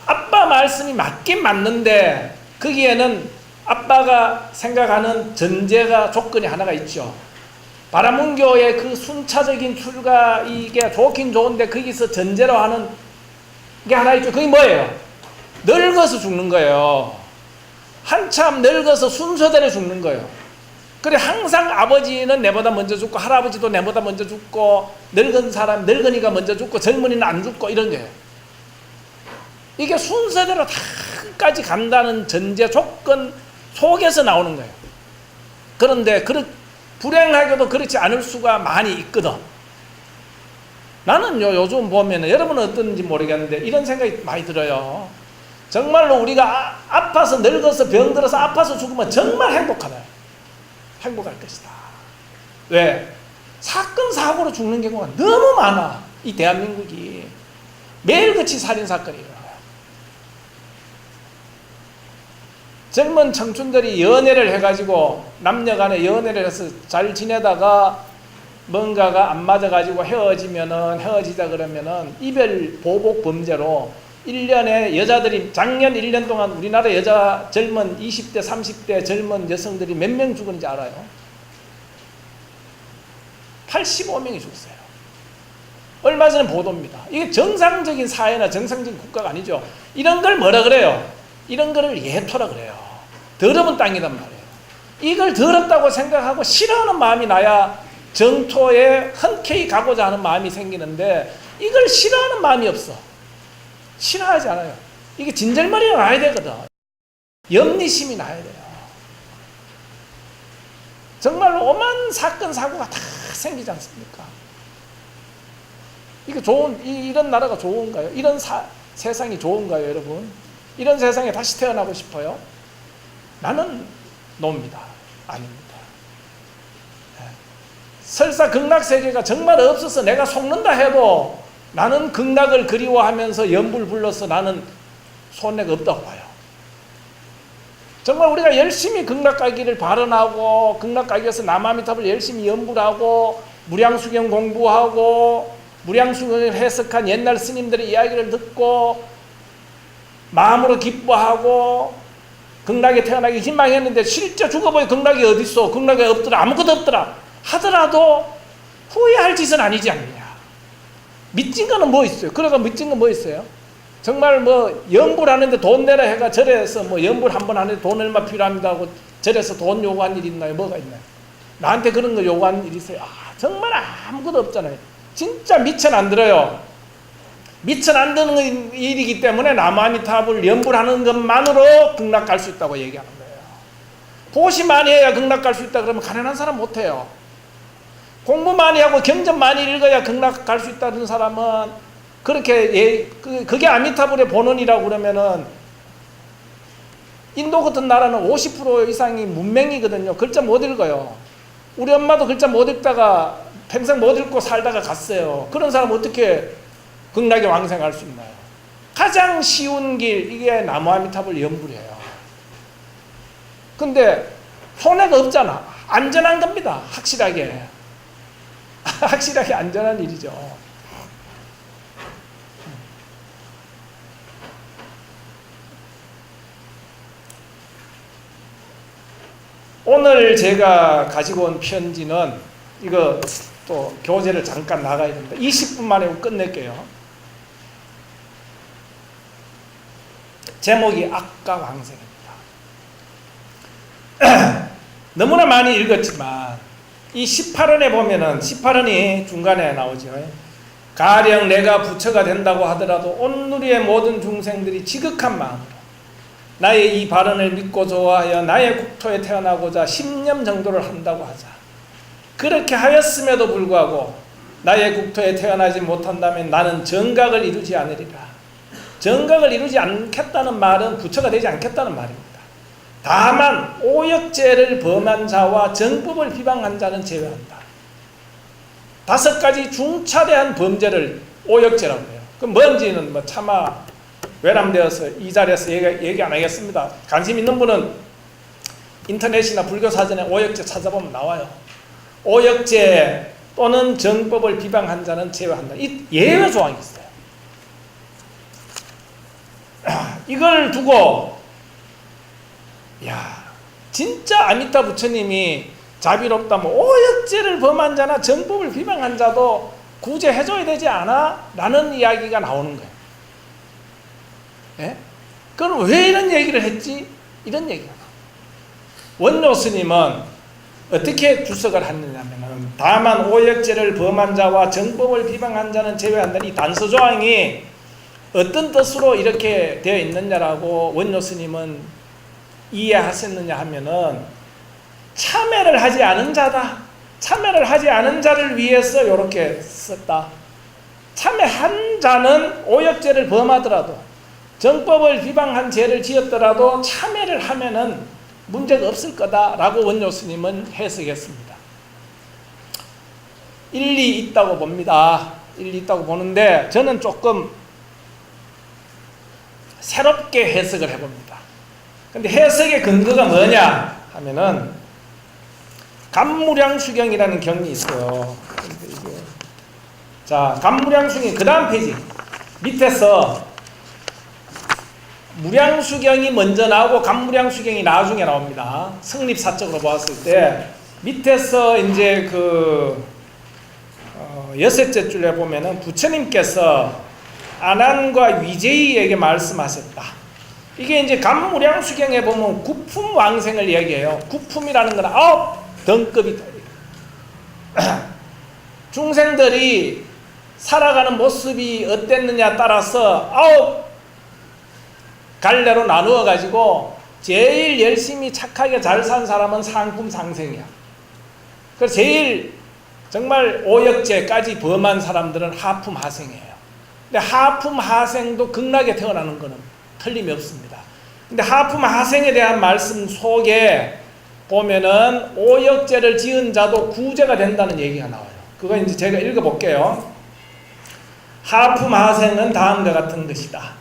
아빠 말씀이 맞긴 맞는데 거기에는 아빠가 생각하는 전제가 조건이 하나가 있죠. 바라문교의 그 순차적인 출가 이게 좋긴 좋은데 거기서 전제로 하는 게 하나 있죠. 그게 뭐예요? 늙어서 죽는 거예요. 한참 늙어서 순서대로 죽는 거예요. 그래 항상 아버지는 내보다 먼저 죽고 할아버지도 내보다 먼저 죽고 늙은 사람 늙은이가 먼저 죽고 젊은이는 안 죽고 이런 거예요. 이게 순서대로 다 끝까지 간다는 전제 조건 속에서 나오는 거예요. 그런데 불행하게도 그렇지 않을 수가 많이 있거든. 나는 요즘 보면 여러분은 어떤지 모르겠는데 이런 생각이 많이 들어요. 정말로 우리가 아파서 늙어서 병들어서 아파서 죽으면 정말 행복할 것이다. 왜? 사건 사고로 죽는 경우가 너무 많아. 이 대한민국이 매일같이 살인사건이 일어나요. 젊은 청춘들이 연애를 해가지고 남녀간에 연애를 해서 잘 지내다가 뭔가가 안 맞아가지고 헤어지자 그러면은 이별 보복 범죄로 1년에 여자들이 작년 1년 동안 우리나라 여자 젊은 20대 30대 젊은 여성들이 몇 명 죽었는지 알아요? 85명이 죽었어요. 얼마 전에 보도입니다. 이게 정상적인 사회나 정상적인 국가가 아니죠. 이런 걸 뭐라 그래요? 이런 거를 예토라 그래요. 더러운 땅이란 말이에요. 이걸 더럽다고 생각하고 싫어하는 마음이 나야 정토에 흔쾌히 가고자 하는 마음이 생기는데 이걸 싫어하는 마음이 없어. 싫어하지 않아요. 이게 진절머리가 나야 되거든. 염리심이 나야 돼요. 정말로 오만 사건 사고가 다 생기지 않습니까? 이게 이런 나라가 좋은가요? 이런 세상이 좋은가요, 여러분? 이런 세상에 다시 태어나고 싶어요? 나는 놉니다. 아닙니다. 설사 극락세계가 정말 없어서 내가 속는다 해도 나는 극락을 그리워하면서 연불 불러서 나는 손해가 없다고 봐요. 정말 우리가 열심히 극락 가기를 발언하고 극락 가기 위해서 남아미탑을 열심히 연불하고 무량수경 공부하고 무량수경을 해석한 옛날 스님들의 이야기를 듣고 마음으로 기뻐하고 극락에 태어나기 희망했는데 실제 죽어보니 극락이 어디 있어? 극락에 없더라. 아무것도 없더라. 하더라도 후회할 짓은 아니지 않느냐. 미친 거는 뭐 있어요? 그래가 미친 건 뭐 있어요? 정말 뭐 연불하는데 돈 내라 해가 절에서 뭐 연불 한 번 하는데 돈 얼마 필요합니다 하고 절에서 돈 요구한 일 있나요? 뭐가 있나요? 나한테 그런 거 요구한 일 있어요? 정말 아무것도 없잖아요. 진짜 미천 안 들어요. 미천 안 드는 일이기 때문에 나무아미타불 연불하는 것만으로 극락 갈 수 있다고 얘기하는 거예요. 보시 많이 해야 극락 갈 수 있다 그러면 가난한 사람 못해요. 공부 많이 하고 경전 많이 읽어야 극락 갈 수 있다는 사람은 그렇게 그게 아미타불의 본원이라고 그러면은 인도 같은 나라는 50% 이상이 문맹이거든요. 글자 못 읽어요. 우리 엄마도 글자 못 읽다가 평생 못 읽고 살다가 갔어요. 그런 사람 어떻게 극락에 왕생할 수 있나요? 가장 쉬운 길, 이게 나무아미타불 연불이에요. 근데 손해가 없잖아. 안전한 겁니다. 확실하게. 확실하게 안전한 일이죠. 오늘 제가 가지고 온 편지는 이거 또 교재를 잠깐 나가야 됩니다. 20분 만에 끝낼게요. 제목이 악과 왕생입니다. 너무나 많이 읽었지만 이 18원에 보면은 18원이 중간에 나오죠. 가령 내가 부처가 된다고 하더라도 온누리의 모든 중생들이 지극한 마음으로 나의 이 발언을 믿고 좋아하여 나의 국토에 태어나고자 10년 정도를 한다고 하자. 그렇게 하였음에도 불구하고 나의 국토에 태어나지 못한다면 나는 정각을 이루지 않으리라. 정각을 이루지 않겠다는 말은 부처가 되지 않겠다는 말입니다. 다만 오역죄를 범한 자와 정법을 비방한 자는 제외한다. 5가지 중차대한 범죄를 오역죄라고 해요. 그럼 뭔지는 뭐 차마 외람되어서 이 자리에서 얘기 안 하겠습니다. 관심 있는 분은 인터넷이나 불교 사전에 오역죄 찾아보면 나와요. 오역죄 또는 정법을 비방한 자는 제외한다. 이 예외 조항이 있어요. 이걸 두고 야, 진짜 아미타 부처님이 자비롭다면 오역죄를 범한 자나 정법을 비방한 자도 구제해줘야 되지 않아? 라는 이야기가 나오는 거예요. 예? 그럼 왜 이런 얘기를 했지? 이런 얘기가 나와요. 원료 스님은 어떻게 주석을 했느냐면 다만 오역죄를 범한 자와 정법을 비방한 자는 제외한다. 이 단서 조항이 어떤 뜻으로 이렇게 되어 있느냐라고 원료 스님은 이해하셨느냐 하면은 참회를 하지 않은 자다. 참회를 하지 않은 자를 위해서 이렇게 썼다. 참회한 자는 오역죄를 범하더라도 정법을 비방한 죄를 지었더라도 참회를 하면은 문제가 없을 거다라고 원료 스님은 해석했습니다. 일리 있다고 봅니다. 일리 있다고 보는데 저는 조금 새롭게 해석을 해봅니다. 근데 해석의 근거가 뭐냐 하면은 감무량수경이라는 경이 있어요. 자, 감무량수경 그 다음 페이지 밑에서 무량수경이 먼저 나오고 감무량수경이 나중에 나옵니다. 성립사적으로 보았을 때 밑에서 이제 여섯째 줄에 보면은 부처님께서 아난과 위제이에게 말씀하셨다. 이게 이제 감무량수경에 보면 구품 왕생을 얘기해요. 구품이라는 건 9등급이다. 중생들이 살아가는 모습이 어땠느냐 따라서 9갈래로 나누어 가지고 제일 열심히 착하게 잘 산 사람은 상품 상생이야. 그래서 제일 정말 오역죄까지 범한 사람들은 하품 하생이에요. 근데 하품 하생도 극락에 태어나는 것은 틀림이 없습니다. 근데 하품 하생에 대한 말씀 속에 보면은 오역죄를 지은 자도 구제가 된다는 얘기가 나와요. 그거 이제 제가 읽어볼게요. 하품 하생은 다음과 같은 것이다.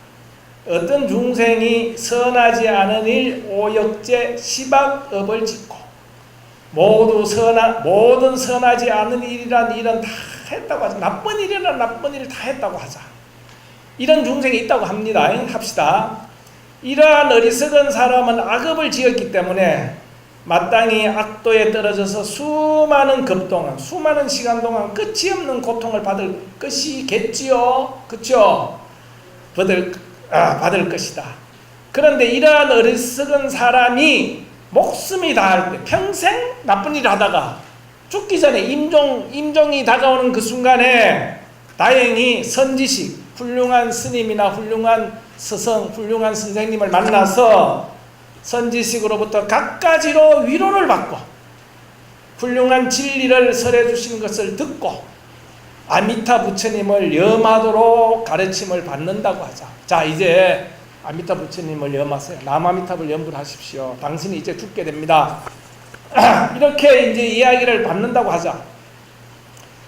어떤 중생이 선하지 않은 일 오역죄 시박업을 짓고 모든 선하지 않은 일이란 일은 다 했다고 하자. 나쁜 일이란 나쁜 일을 다 했다고 하자. 이런 중생이 있다고 합니다. 합시다. 이러한 어리석은 사람은 악업을 지었기 때문에 마땅히 악도에 떨어져서 수많은 급 동안, 수많은 시간 동안 끝이 없는 고통을 받을 것이겠지요. 그렇죠? 받을 것이다. 그런데 이러한 어리석은 사람이 목숨이 다할 때 평생 나쁜 일을 하다가 죽기 전에 임종이 다가오는 그 순간에 다행히 선지식, 훌륭한 스님이나 훌륭한 스승, 훌륭한 선생님을 만나서 선지식으로부터 갖가지로 위로를 받고 훌륭한 진리를 설해 주신 것을 듣고 아미타 부처님을 염하도록 가르침을 받는다고 하자. 자, 이제 아미타 부처님을 염하세요. 남아미탑을 염불하십시오. 당신이 이제 죽게 됩니다. 이렇게 이제 이야기를 받는다고 하자.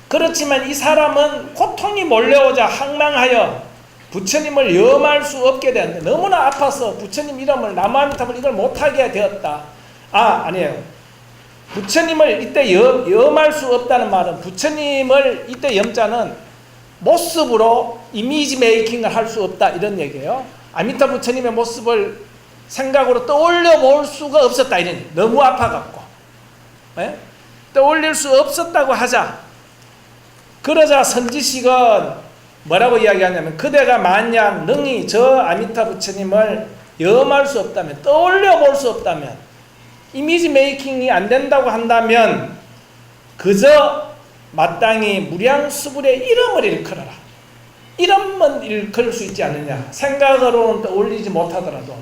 그렇지만 이 사람은 고통이 몰려오자 항망하여 부처님을 염할 수 없게 되었는데 너무나 아파서 부처님 이름을 남아미탑을 이걸 못하게 되었다. 아니에요. 부처님을 이때 염할 수 없다는 말은 부처님을 이때 염자는 모습으로 이미지 메이킹을 할 수 없다 이런 얘기예요. 아미타 부처님의 모습을 생각으로 떠올려 볼 수가 없었다 이런 얘기. 너무 아파갖고 떠올릴 수 없었다고 하자. 그러자 선지식은 뭐라고 이야기하냐면 그대가 만약 능히 저 아미타 부처님을 염할 수 없다면 떠올려 볼 수 없다면 이미지 메이킹이 안 된다고 한다면 그저 마땅히 무량수불의 이름을 일컬어라. 이름만 일컬을 수 있지 않느냐. 생각으로는 떠올리지 못하더라도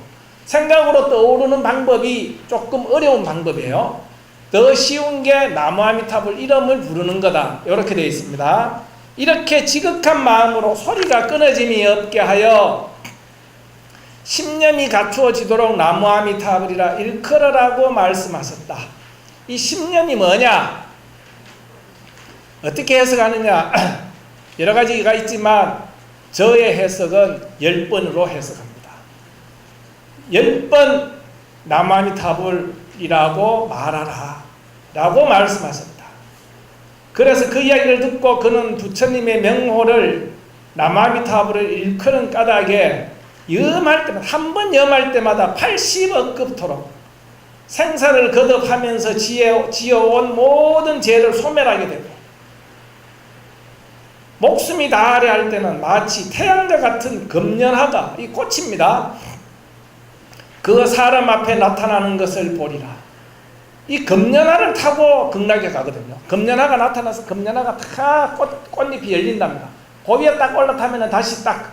생각으로 떠오르는 방법이 조금 어려운 방법이에요. 더 쉬운 게 나무아미탑을 이름을 부르는 거다. 이렇게 되어 있습니다. 이렇게 지극한 마음으로 소리가 끊어짐이 없게 하여 십념이 갖추어지도록 나무아미타불이라 일컬어라고 말씀하셨다. 이 십념이 뭐냐? 어떻게 해석하느냐? 여러 가지가 있지만 저의 해석은 10번으로 해석합니다. 10번 나무아미타불이라고 말하라 라고 말씀하셨다. 그래서 그 이야기를 듣고 그는 부처님의 명호를 나무아미타불을 일컬은 까닭에 염할 때마다 한 번 염할 때마다 80억급토록 생사를 거듭하면서 지어온 모든 죄를 소멸하게 되고 목숨이 다하려 할 때는 마치 태양과 같은 금년화가 이 꽃입니다. 그 사람 앞에 나타나는 것을 보리라. 이 금년화를 타고 극락에 가거든요. 금년화가 나타나서 금년화가 다 꽃잎이 열린답니다. 그 위에 딱 올라타면 다시 딱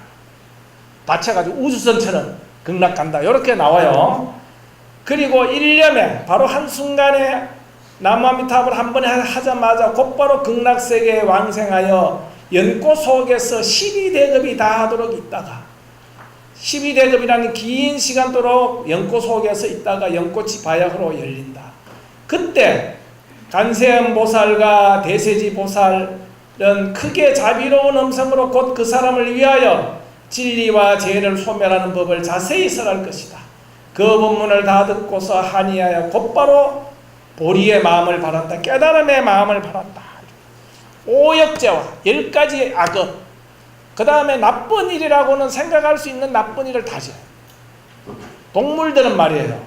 받쳐가지고 우주선처럼 극락 간다. 이렇게 나와요. 그리고 일념에 바로 한순간에 나무아미타불 한 번에 하자마자 곧바로 극락세계에 왕생하여 연꽃 속에서 12대급이 다 하도록 있다가 12대급이라는 긴 시간도록 연꽃 속에서 있다가 연꽃이 바야흐로 열린다. 그때 간세음보살과 대세지보살은 크게 자비로운 음성으로 곧 그 사람을 위하여 진리와 죄를 소멸하는 법을 자세히 설할 것이다. 그 본문을 다 듣고서 한이하여 곧바로 보리의 마음을 받았다. 깨달음의 마음을 받았다. 오역죄와 10가지 악업, 그 다음에 나쁜 일이라고는 생각할 수 있는 나쁜 일을 다시 해요. 동물들은 말이에요.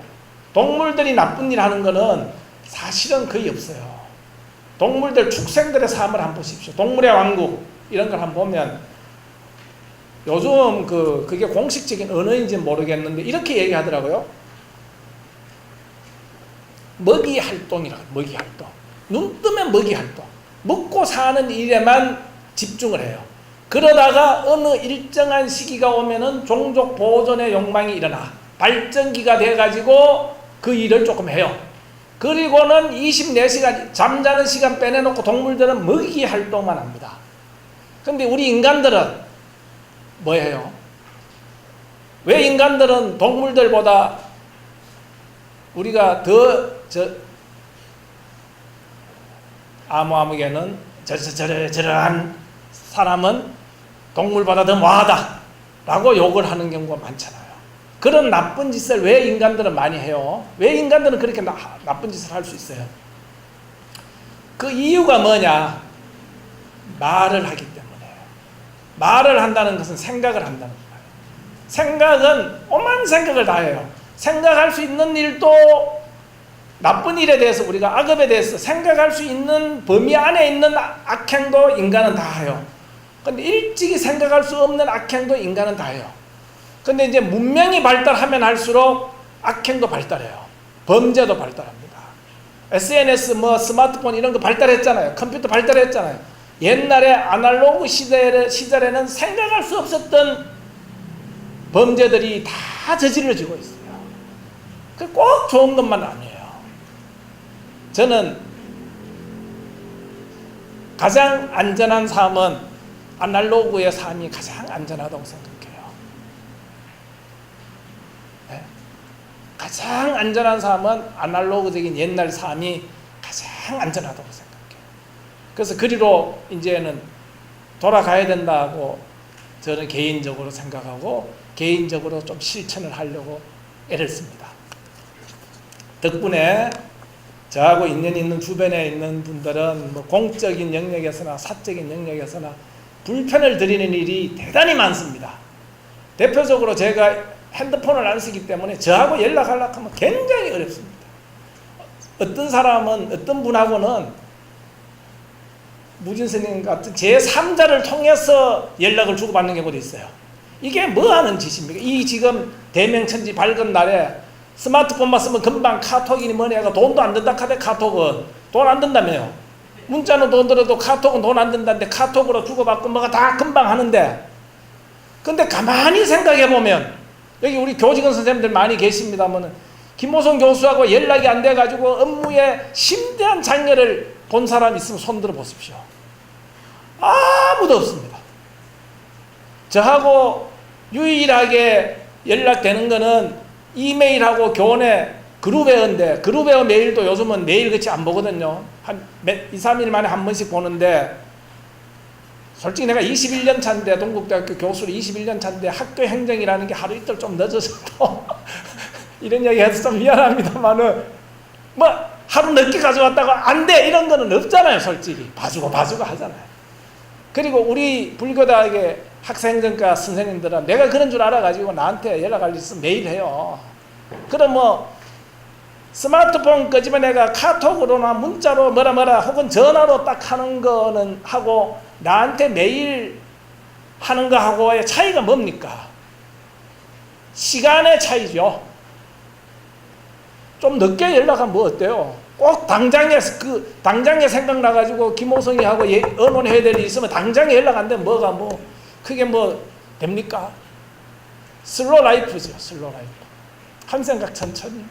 동물들이 나쁜 일 하는 거는 사실은 거의 없어요. 동물들 축생들의 삶을 한번 보십시오. 동물의 왕국 이런 걸 한번 보면 요즘 그게 공식적인 언어인지는 모르겠는데 이렇게 얘기하더라고요. 먹이 활동이라고. 먹이 활동. 눈 뜨면 먹이 활동. 먹고 사는 일에만 집중을 해요. 그러다가 어느 일정한 시기가 오면은 종족 보존의 욕망이 일어나 발전기가 돼가지고 그 일을 조금 해요. 그리고는 24시간 잠자는 시간 빼내놓고 동물들은 먹이 활동만 합니다. 근데 우리 인간들은 뭐예요? 왜 인간들은 동물들보다 우리가 더 아무개는 저러한 사람은 동물보다 더 뭐하다 라고 욕을 하는 경우가 많잖아요. 그런 나쁜 짓을 왜 인간들은 많이 해요? 왜 인간들은 그렇게 나쁜 짓을 할 수 있어요? 그 이유가 뭐냐? 말을 하기 때문에. 말을 한다는 것은 생각을 한다는 거예요. 생각은 오만 생각을 다 해요. 생각할 수 있는 일도 나쁜 일에 대해서 우리가 악업에 대해서 생각할 수 있는 범위 안에 있는 악행도 인간은 다 해요. 근데 일찍이 생각할 수 없는 악행도 인간은 다 해요. 근데 이제 문명이 발달하면 할수록 악행도 발달해요. 범죄도 발달합니다. SNS 뭐 스마트폰 이런 거 발달했잖아요. 컴퓨터 발달했잖아요. 옛날에 아날로그 시절에는 생각할 수 없었던 범죄들이 다 저질러지고 있어요. 그 꼭 좋은 것만 아니에요. 저는 가장 안전한 삶은 아날로그의 삶이 가장 안전하다고 생각해요. 네? 가장 안전한 삶은 아날로그적인 옛날 삶이 가장 안전하다고 생각해요. 그래서 그리로 이제는 돌아가야 된다고 저는 개인적으로 생각하고 개인적으로 좀 실천을 하려고 애를 씁니다. 덕분에 저하고 인연이 있는 주변에 있는 분들은 뭐 공적인 영역에서나 사적인 영역에서나 불편을 드리는 일이 대단히 많습니다. 대표적으로 제가 핸드폰을 안 쓰기 때문에 저하고 연락하려고 하면 굉장히 어렵습니다. 어떤 사람은, 어떤 분하고는 무진스님 같은 제3자를 통해서 연락을 주고받는 경우도 있어요. 이게 뭐 하는 짓입니까? 이 지금 대명천지 밝은 날에 스마트폰만 쓰면 금방 카톡이니 뭐니 해가 돈도 안 든다 카대 카톡은 돈 안 든다며요. 문자는 돈 들어도 카톡은 돈 안 든다는데 카톡으로 주고받고 뭐가 다 금방 하는데, 근데 가만히 생각해보면 여기 우리 교직원 선생님들 많이 계십니다만 김호성 교수하고 연락이 안 돼가지고 업무에 심대한 장애를 본 사람 있으면 손 들어 보십시오. 아무도 없습니다. 저하고 유일하게 연락되는 거는 이메일하고 교내 그룹웨어인데, 그룹웨어 메일도 요즘은 매일같이 안 보거든요. 한 2, 3일 만에 한 번씩 보는데, 솔직히 내가 21년 차인데, 동국대학교 교수로 21년 차인데 학교 행정이라는 게 하루 이틀 좀 늦어져도 이런 얘기 해서 좀 미안합니다만은 뭐 하루 늦게 가져왔다고 안 돼 이런 거는 없잖아요. 솔직히 봐주고 하잖아요. 그리고 우리 불교대학의 학생정과 선생님들은 내가 그런 줄 알아가지고 나한테 연락할 일 있으면 매일 해요. 그럼 뭐 스마트폰 끄지만 내가 카톡으로나 문자로 뭐라 혹은 전화로 딱 하는 거는 하고 나한테 매일 하는 거하고의 차이가 뭡니까? 시간의 차이죠. 좀 늦게 연락하면 뭐 어때요? 꼭 당장에 생각나가지고 김호성이 하고 의논해야 될 일이 있으면 당장에 연락 안 되면 뭐가 뭐 그게 뭐 됩니까? 슬로 라이프죠. 슬로 라이프. 한 생각 천천히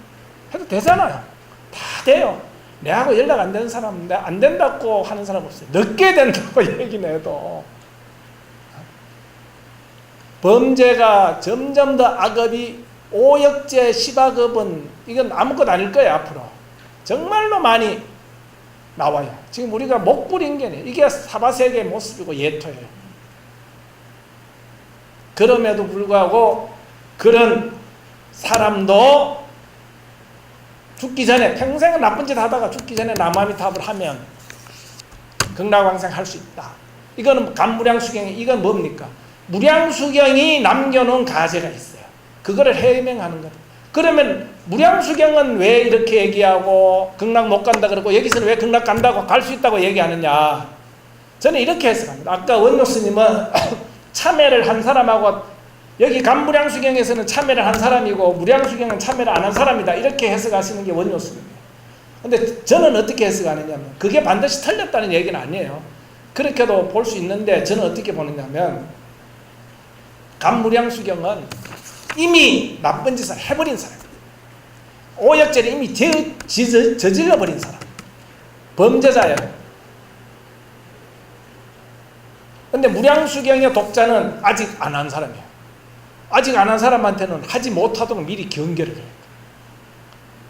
해도 되잖아요. 다 돼요. 내하고 연락 안 되는 사람, 안 된다고 하는 사람 없어요. 늦게 된다고 얘기는 해도. 범죄가 점점 더 악업이 오역죄, 시박업은 이건 아무것도 아닐 거예요. 앞으로 정말로 많이 나와요. 지금 우리가 목불인견이에요. 이게 사바세계의 모습이고 예토예요. 그럼에도 불구하고 그런 사람도 죽기 전에, 평생은 나쁜 짓 하다가 죽기 전에 남아미탑을 하면 극락왕생 할 수 있다. 이거는 간무량수경이, 이건 뭡니까? 무량수경이 남겨놓은 가제가 있어요. 그거를 해명하는 거다. 그러면 무량수경은 왜 이렇게 얘기하고 극락 못 간다 그러고 여기서는 왜 극락 간다고 갈 수 있다고 얘기하느냐? 저는 이렇게 해석합니다. 아까 원효 스님은 참회를 한 사람하고 여기 간무량수경에서는 참회를 한 사람이고 무량수경은 참회를 안 한 사람이다. 이렇게 해석하시는 게 원효 스님이에요. 근데 저는 어떻게 해석하느냐면 그게 반드시 틀렸다는 얘기는 아니에요. 그렇게도 볼 수 있는데 저는 어떻게 보느냐면 간무량수경은 이미 나쁜 짓을 해버린 사람, 오역죄를 이미 저질러버린 사람, 범죄자예요. 근데 무량수경의 독자는 아직 안 한 사람이에요. 아직 안 한 사람한테는 하지 못하도록 미리 경계를 해요.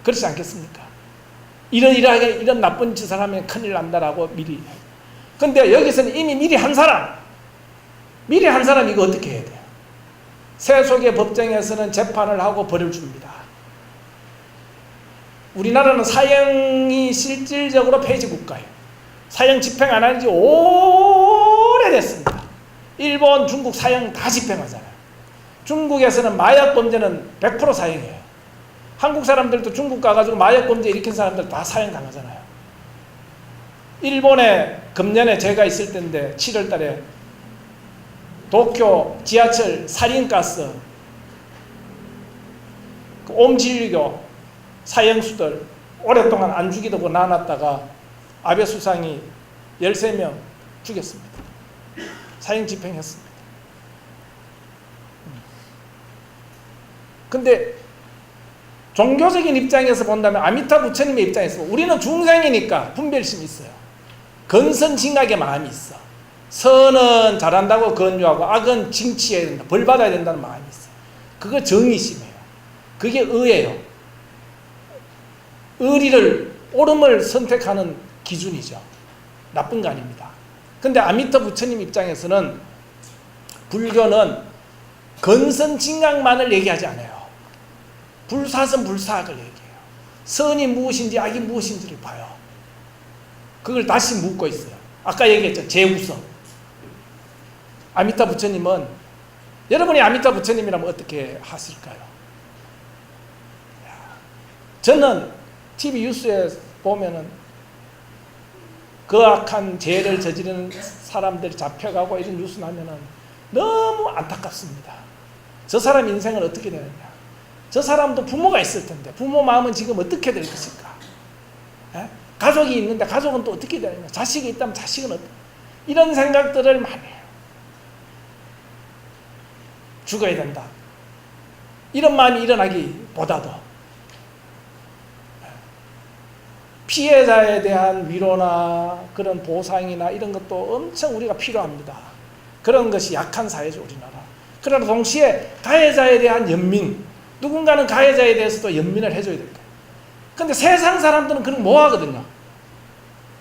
그렇지 않겠습니까? 이런 나쁜 짓을 하면 큰일 난다라고 미리 해요. 근데 여기서는 이미 미리 한 사람 이거 어떻게 해야 돼요? 세속의 법정에서는 재판을 하고 벌을 줍니다. 우리나라는 사형이 실질적으로 폐지 국가예요. 사형 집행 안 한 지 오래됐습니다. 일본, 중국 사형 다 집행하잖아요. 중국에서는 마약 범죄는 100% 사형이에요. 한국 사람들도 중국 가가지고 마약 범죄 일으킨 사람들 다 사형 당하잖아요. 일본에 금년에 제가 있을 때인데 7월 달에 도쿄 지하철 살인가스, 옴진리교 사형수들 오랫동안 안 죽이려고 놔놨다가 아베 수상이 13명 죽였습니다. 사형 집행했습니다. 근데 종교적인 입장에서 본다면 아미타 부처님의 입장에서 우리는 중생이니까 분별심이 있어요. 건선징악의 마음이 있어. 선은 잘한다고 건조하고 악은 징치해야 된다. 벌 받아야 된다는 마음이 있어. 그거 정의심이에요. 그게 의예요. 의리를 옳음을 선택하는 기준이죠. 나쁜 거 아닙니다. 근데 아미타 부처님 입장에서는 불교는 건선징악만을 얘기하지 않아요. 불사선 불사악을 얘기해요. 선이 무엇인지 악이 무엇인지를 봐요. 그걸 다시 묻고 있어요. 아까 얘기했죠. 재구성. 아미타 부처님은 여러분이 아미타 부처님이라면 어떻게 하실까요? 저는 TV 뉴스에 보면은 그 악한 죄를 저지르는 사람들이 잡혀가고 이런 뉴스 나면은 너무 안타깝습니다. 저 사람 인생은 어떻게 되느냐? 저 사람도 부모가 있을 텐데 부모 마음은 지금 어떻게 될 것일까? 에? 가족이 있는데 가족은 또 어떻게 되느냐? 자식이 있다면 자식은 어떻게? 이런 생각들을 많이 해요. 죽어야 된다. 이런 마음이 일어나기보다도 피해자에 대한 위로나 그런 보상이나 이런 것도 엄청 우리가 필요합니다. 그런 것이 약한 사회죠, 우리나라. 그러나 동시에 가해자에 대한 연민, 누군가는 가해자에 대해서도 연민을 해줘야 됩니다. 근데 세상 사람들은 그런 거 뭐 하거든요.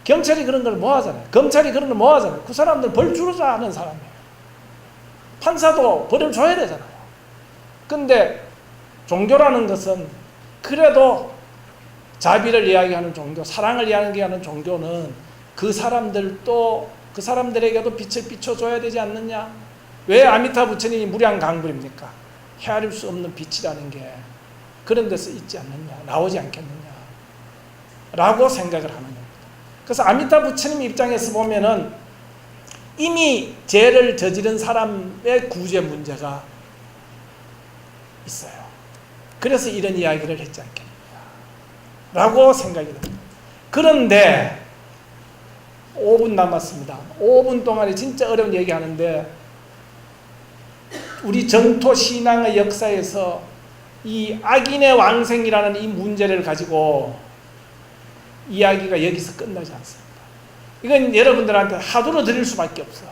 경찰이 그런 걸 뭐 하잖아요. 검찰이 그런 걸 뭐 하잖아요. 그 사람들 벌 주자 하는 사람이에요. 판사도 벌을 줘야 되잖아요. 근데 종교라는 것은 그래도 자비를 이야기하는 종교, 사랑을 이야기하는 종교는 그 사람들에게도 빛을 비춰줘야 되지 않느냐? 왜 아미타 부처님이 무량강불입니까? 헤아릴 수 없는 빛이라는 게 그런 데서 있지 않느냐? 나오지 않겠느냐? 라고 생각을 하는 겁니다. 그래서 아미타 부처님 입장에서 보면은 이미 죄를 저지른 사람의 구제 문제가 있어요. 그래서 이런 이야기를 했지 않겠느냐? 라고 생각이 듭니다. 그런데 5분 남았습니다. 5분 동안에 진짜 어려운 얘기하는데 우리 정토 신앙의 역사에서 이 악인의 왕생이라는 이 문제를 가지고 이야기가 여기서 끝나지 않습니다. 이건 여러분들한테 하도로 드릴 수밖에 없어.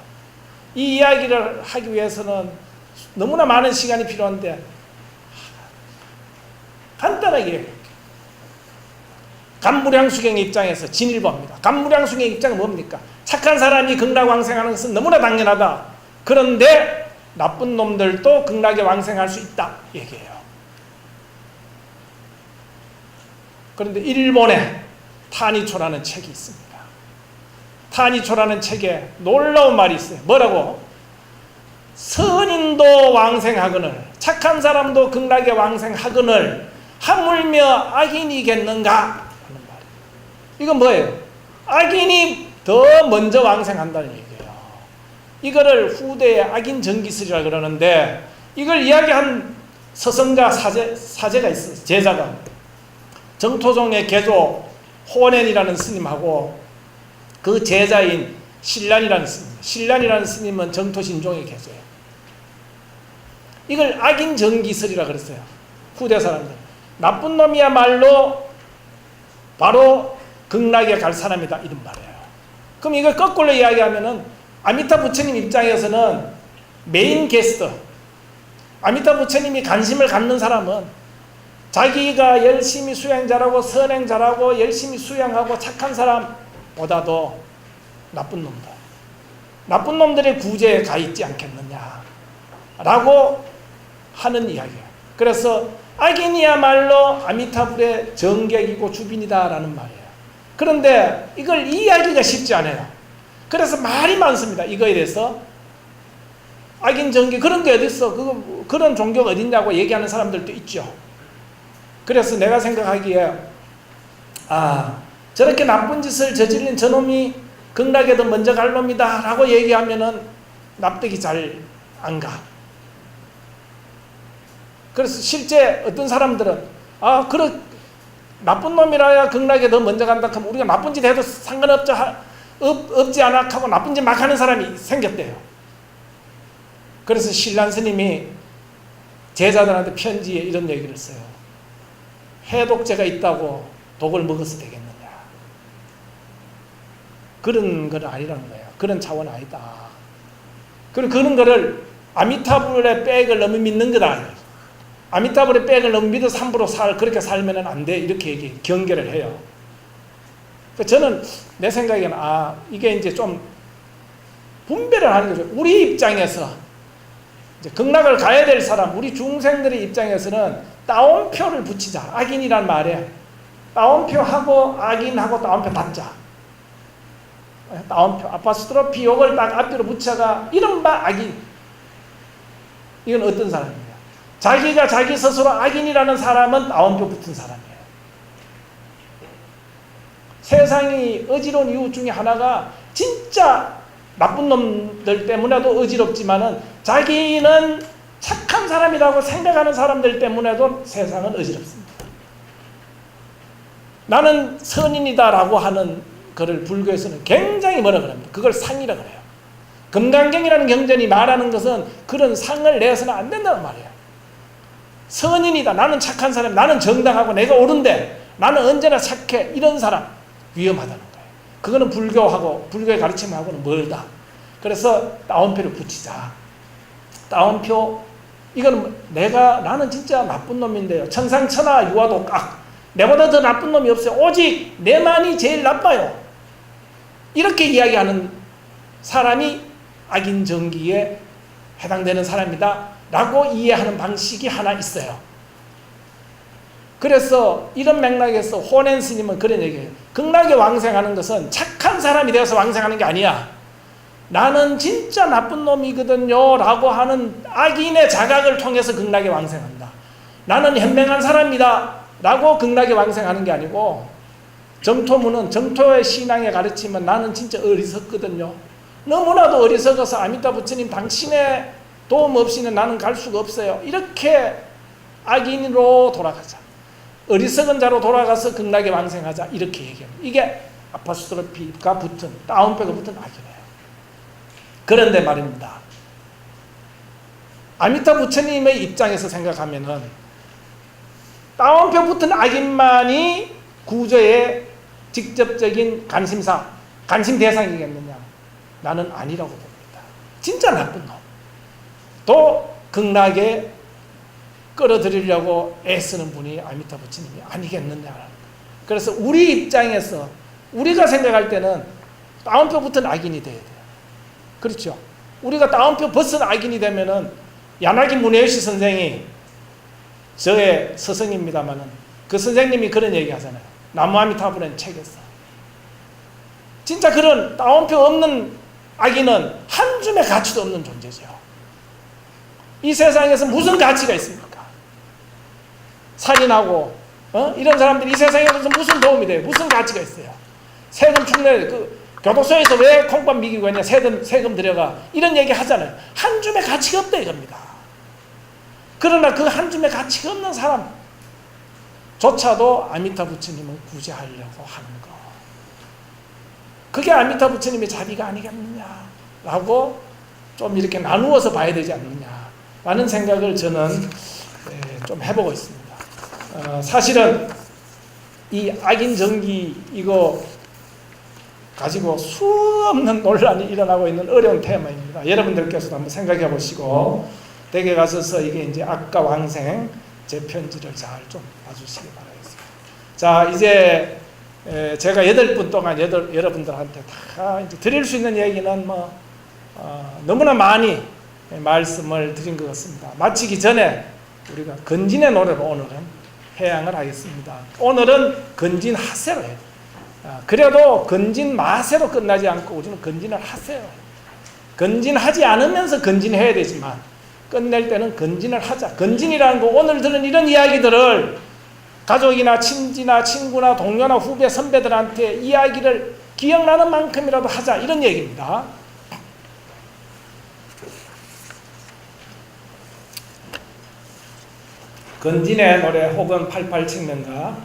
이 이야기를 하기 위해서는 너무나 많은 시간이 필요한데 간단하게 얘기할게요. 감무량수경의 입장에서 진일보입니다. 감무량수경의 입장은 뭡니까? 착한 사람이 극락왕생하는 것은 너무나 당연하다. 그런데 나쁜 놈들도 극락에 왕생할 수 있다 얘기해요. 그런데 일본에 타니초라는 책이 있습니다. 타니초라는 책에 놀라운 말이 있어요. 뭐라고? 선인도 왕생하거늘 착한 사람도 극락에 왕생하거늘 하물며 악인이겠는가 하는 말이에요. 이건 뭐예요? 악인이 더 먼저 왕생한다는 얘기예요. 이거를 후대의 악인 전기설이라 그러는데 이걸 이야기한 서성가 사제가 있어요. 제자가 정토종의 개조 호넨이라는 스님하고 그 제자인 신란이라는 스님. 신란이라는 스님은 정토신종의 개조예요. 이걸 악인 전기설이라 그랬어요. 후대 사람들. 나쁜 놈이야말로 바로 극락에 갈 사람이다 이런 말이에요. 그럼 이걸 거꾸로 이야기하면은 아미타 부처님 입장에서는 메인 게스트, 아미타 부처님이 관심을 갖는 사람은 자기가 열심히 수행 잘하고 선행 잘하고 열심히 수행하고 착한 사람보다도 나쁜 놈들, 나쁜 놈들의 구제에 가 있지 않겠느냐 라고 하는 이야기예요. 그래서 악인이야말로 아미타불의 정객이고 주빈이다 라는 말이에요. 그런데 이걸 이해하기가 쉽지 않아요. 그래서 말이 많습니다. 이거에 대해서 악인 정객 그런 게 어딨어? 그런 종교가 어딨냐고 얘기하는 사람들도 있죠. 그래서 내가 생각하기에 저렇게 나쁜 짓을 저지른 저놈이 극락에도 먼저 갈 놈이다 라고 얘기하면은 납득이 잘 안 가. 그래서 실제 어떤 사람들은 나쁜 놈이라야 극락에 더 먼저 간다 하면 우리가 나쁜 짓 해도 없지 않아 하고 나쁜 짓 막 하는 사람이 생겼대요. 그래서 신란 스님이 제자들한테 편지에 이런 얘기를 써요. 해독제가 있다고 독을 먹어서 되겠느냐. 그런 건 아니라는 거예요. 그런 차원 아니다. 그리고 그런 거를 아미타불의 백을 너무 믿는 거다. 아미타불의 백을 너무 믿어서 함부로 그렇게 살면 안 돼. 이렇게 경계를 해요. 저는 내 생각에는 이게 이제 좀 분별을 하는 거죠. 우리 입장에서 이제 극락을 가야 될 사람, 우리 중생들의 입장에서는 따옴표를 붙이자. 악인이란 말에 따옴표하고 악인하고 따옴표 닫자. 따옴표 아파스트로피 요걸 딱 앞뒤로 붙여가 이른바 악인. 이건 어떤 사람이에요? 자기가 자기 스스로 악인이라는 사람은 따옴표 붙은 사람이에요. 세상이 어지러운 이유 중에 하나가 진짜 나쁜 놈들 때문에도 어지럽지만은 자기는 착한 사람이라고 생각하는 사람들 때문에도 세상은 어지럽습니다. 나는 선인이다라고 하는 그를 불교에서는 굉장히 뭐라 그럽니다. 그걸 상이라고 그래요. 금강경이라는 경전이 말하는 것은 그런 상을 내서는 안 된다는 말이에요. 선인이다. 나는 착한 사람, 나는 정당하고 내가 옳은데 나는 언제나 착해. 이런 사람 위험하다는 거예요. 그거는 불교하고 불교의 가르침하고는 멀다. 그래서 따옴표를 붙이자. 따옴표 이거는 나는 진짜 나쁜 놈인데요. 천상천하 유아독악. 내보다 더 나쁜 놈이 없어요. 오직 내만이 제일 나빠요. 이렇게 이야기하는 사람이 악인 정기에 해당되는 사람이다 라고 이해하는 방식이 하나 있어요. 그래서 이런 맥락에서 호넨 스님은 그런 얘기해요. 극락에 왕생하는 것은 착한 사람이 되어서 왕생하는 게 아니야. 나는 진짜 나쁜 놈이거든요 라고 하는 악인의 자각을 통해서 극락에 왕생한다. 나는 현명한 사람이다 라고 극락에 왕생하는 게 아니고, 정토문은 정토의 신앙에 가르치면 나는 진짜 어리석거든요. 너무나도 어리석어서 아미타 부처님 당신의 도움 없이는 나는 갈 수가 없어요. 이렇게 악인으로 돌아가자. 어리석은 자로 돌아가서 극락에 왕생하자. 이렇게 얘기합니다. 이게 아파스트로피가 붙은, 따옴표가 붙은 악이에요. 그런데 말입니다. 아미타 부처님의 입장에서 생각하면은 따옴표 붙은 악인만이 구조의 직접적인 관심 대상이겠느냐? 나는 아니라고 봅니다. 진짜 나쁜 놈. 또 극락에 끌어들이려고 애쓰는 분이 아미타 부처님이 아니겠느냐. 그래서 우리 입장에서 우리가 생각할 때는 따옴표 붙은 악인이 돼야 돼요. 그렇죠? 우리가 따옴표 벗은 악인이 되면은 야나기 문혜요시 선생이 저의 스승입니다만은 그 선생님이 그런 얘기 하잖아요. 나무아미타불은 책에서. 진짜 그런 따옴표 없는 악인은 한 줌의 가치도 없는 존재죠. 이 세상에서 무슨 가치가 있습니까? 살인하고 이런 사람들이 이 세상에서 무슨 도움이 돼요? 무슨 가치가 있어요? 세금 축내 교도소에서 왜 콩밥 미기고 있냐? 세금 들여가 이런 얘기 하잖아요. 한 줌의 가치가 없다 이겁니다. 그러나 그 한 줌의 가치가 없는 사람조차도 아미타 부처님은 구제하려고 하는 거. 그게 아미타 부처님의 자비가 아니겠느냐라고 좀 이렇게 나누어서 봐야 되지 않느냐라는 생각을 저는 좀 해보고 있습니다. 사실은 이 악인 정기 이거 가지고 수없는 논란이 일어나고 있는 어려운 테마입니다. 여러분들께서도 한번 생각해 보시고 댁에 가셔서 이게 이제 악과 왕생 제 편지를 잘 좀 봐주시기 바라겠습니다. 자, 이제 제가 8분 동안 여러분들한테 다 이제 드릴 수 있는 얘기는 너무나 많이 말씀을 드린 것 같습니다. 마치기 전에 우리가 건진의 노래로 오늘은 해양을 하겠습니다. 오늘은 건진하세로 해요. 그래도 건진마세로 끝나지 않고 우리는 건진을 하세요. 건진하지 않으면서 건진해야 되지만 끝낼 때는 건진을 하자. 건진이라는 거 오늘 들은 이런 이야기들을 가족이나 친지나 친구나 동료나 후배 선배들한테 이야기를 기억나는 만큼이라도 하자. 이런 얘기입니다. 건진의 노래 혹은 88측면가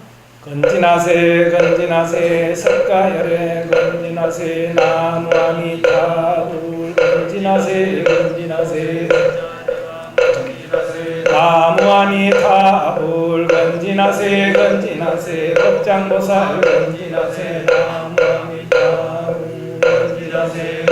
건진하세 건진하세 석가열애 건진하세 나무아미타불 건진하세 건진하세 나무아미타불 건진하세 건진하세 법장보살 건진하세 나무아미타불 건진하세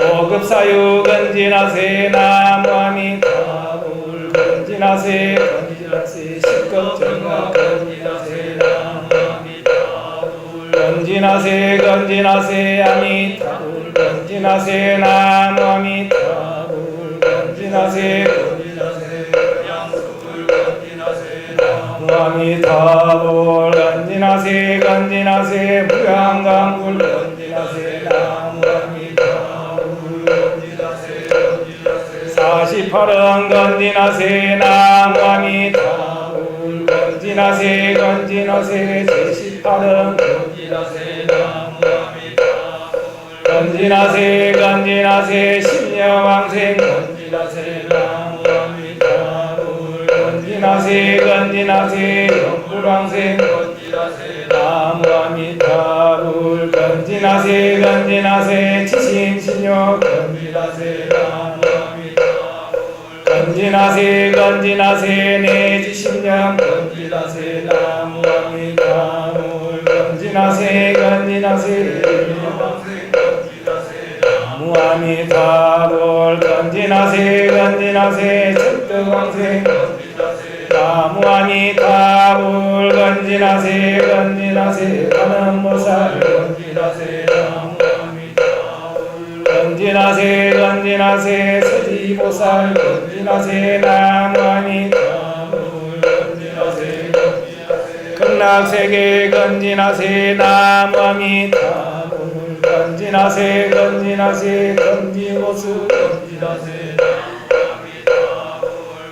오급사유 건진하세 나무아미타불 건진하세 건진하세 십급정가 건진하세 나무아미타불 건진하세 건진하세 아미타불 건진하세 나무아미타불 건진하세 건진하세 양수불 건진하세 나무아미타불 건진하세 건진하세 무량강불 건진하세 나무아미타불 건진하세 건진하세 48원 건진하세 나무아미타불 건진하세 건진하세 78원 건진하세 나무아미타불 건진하세 건진하세 십녀왕생 건진하세 나무아미타불 건진하세 건진하세 영불왕생 건진하세 나무아미타불 건진하세 건진하세 지신신욕 건진하세 나무아미타불 건진하세 건진하세 내지신령 건진하세 나무아미타불 건진하세 건진하세 영왕생 건진하세 나무아미타불 건진하세 건진하세 천덕왕생 건진하세 나무아미타불 건진하세 건진하세 관음보살 건진하세 나무아미타불 건진하세 건진하세 서지보살 건진하세 나무아미타불 건진하세 건진하세 극락세계 건진하세 나무아미타불 건진하세 건진하세 건지보수 건진하세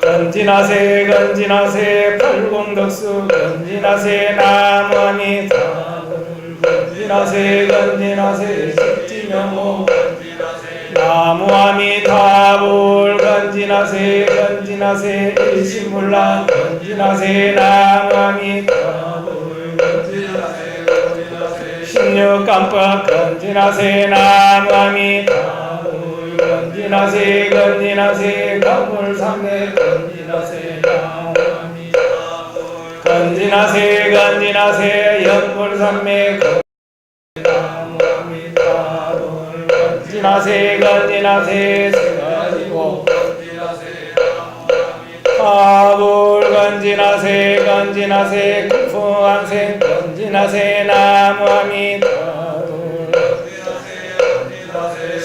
건진하세 건진하세 팔공덕수 건진하세 나무아미타불 건진하세 건진하세 십지명호 건진하세 나무아미타불 건진하세 건진하세 일심불란 건진하세 나무아미타불 건진하세 건진하세 십육깜빡 건진하세 나무아미타불 건진하세 건진하세 가물삼매 건진하세 나무아미타불 건진하세 건진하세 연불삼매 나무아미타불 건진하세 건진하세 세가지고 건진하세 나무아미타불 건진하세 건진하세 국fu왕생 건진하세 나무아미타불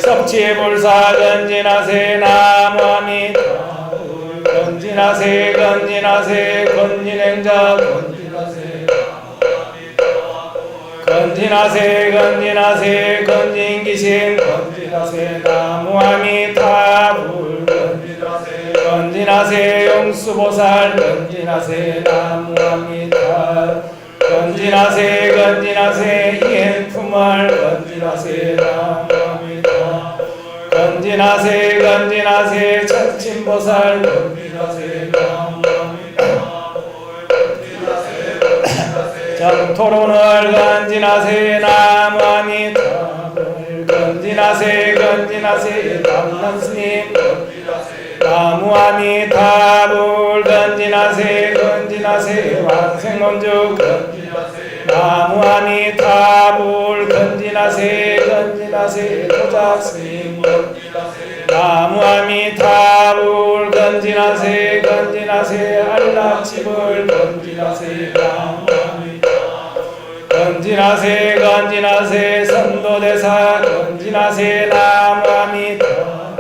섭지불사 건진하세 나무아미타불 건진하세 건진하세 건진행자 건진하세 나무아미타불 건진하세 건진하세 건진기신 건진하세 나무아미타불 건진하세 건진하세 용수보살 건진하세 나무아미타불 건진하세 건진하세 이행품을 건진하세 나무아미타불 건진하세 건진하세 천침보살 건진하세 나무아미타불 건진하세 건진하세 정토론을 건진하세 나무아미타불 건진하세 건진하세 담남스님 건진하세 나무아미타불 건진하세 건진하세 왕생원주 건진하세 나무아미타불 건진하세 건진하세 도작스님 건진하세 나무아미타불 건진하세 건진하세 안락집을 건진하세 나무아미타불 건진하세 건진하세 선도대사 건진하세 나무아미타불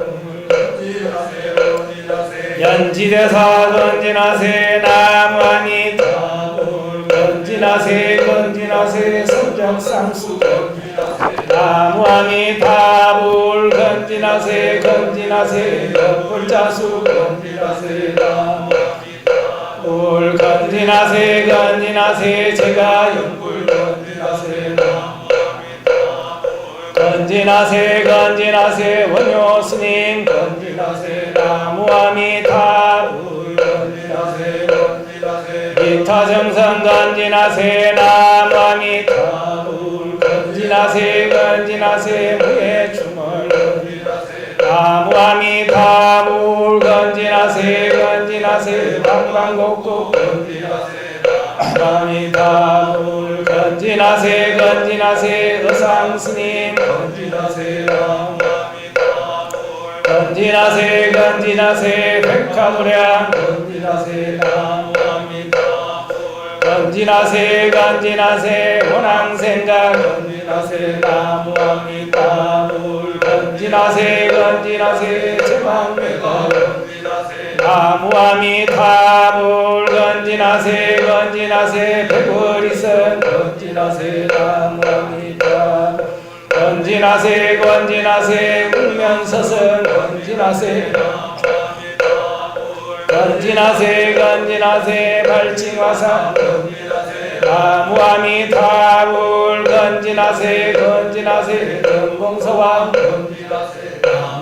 건진하세 건진하세 연지대사 건진하세 나무아미타불 건진하세 건진하세 선정상수 건진하세 나무아미타불 건진하세 건진하세 옆불자수 건진하세 나무아미타불 건진하세 건진하세 제가 연불 건진하세 나무아미타불 건진하세 건진하세 원효스님 건진하세 나무아미타불 건진하세 건진하세 기타 정성 건진하세 나무아미타불 건진하세 건진하세 무예 춤을 나무아미타불 건진하세 건진하세 방방곡곡 나무아미타불 건진하세 건진하세 의상스님 건진하세 건진하세 건진하세 백화무량 건진하세 건진하세 건진하세 원앙생각 건진하세 나무아미타불 건진하세 건진하세 제망매가 나무아미타불 건진하세 건진하세 백월이선 건진하세 나무아미타불 건진하세 건진하세 울면서선 건진하세 건진하세 건진하세 발칭화상 나무아미타불 건진하세 건진하세 등공서왕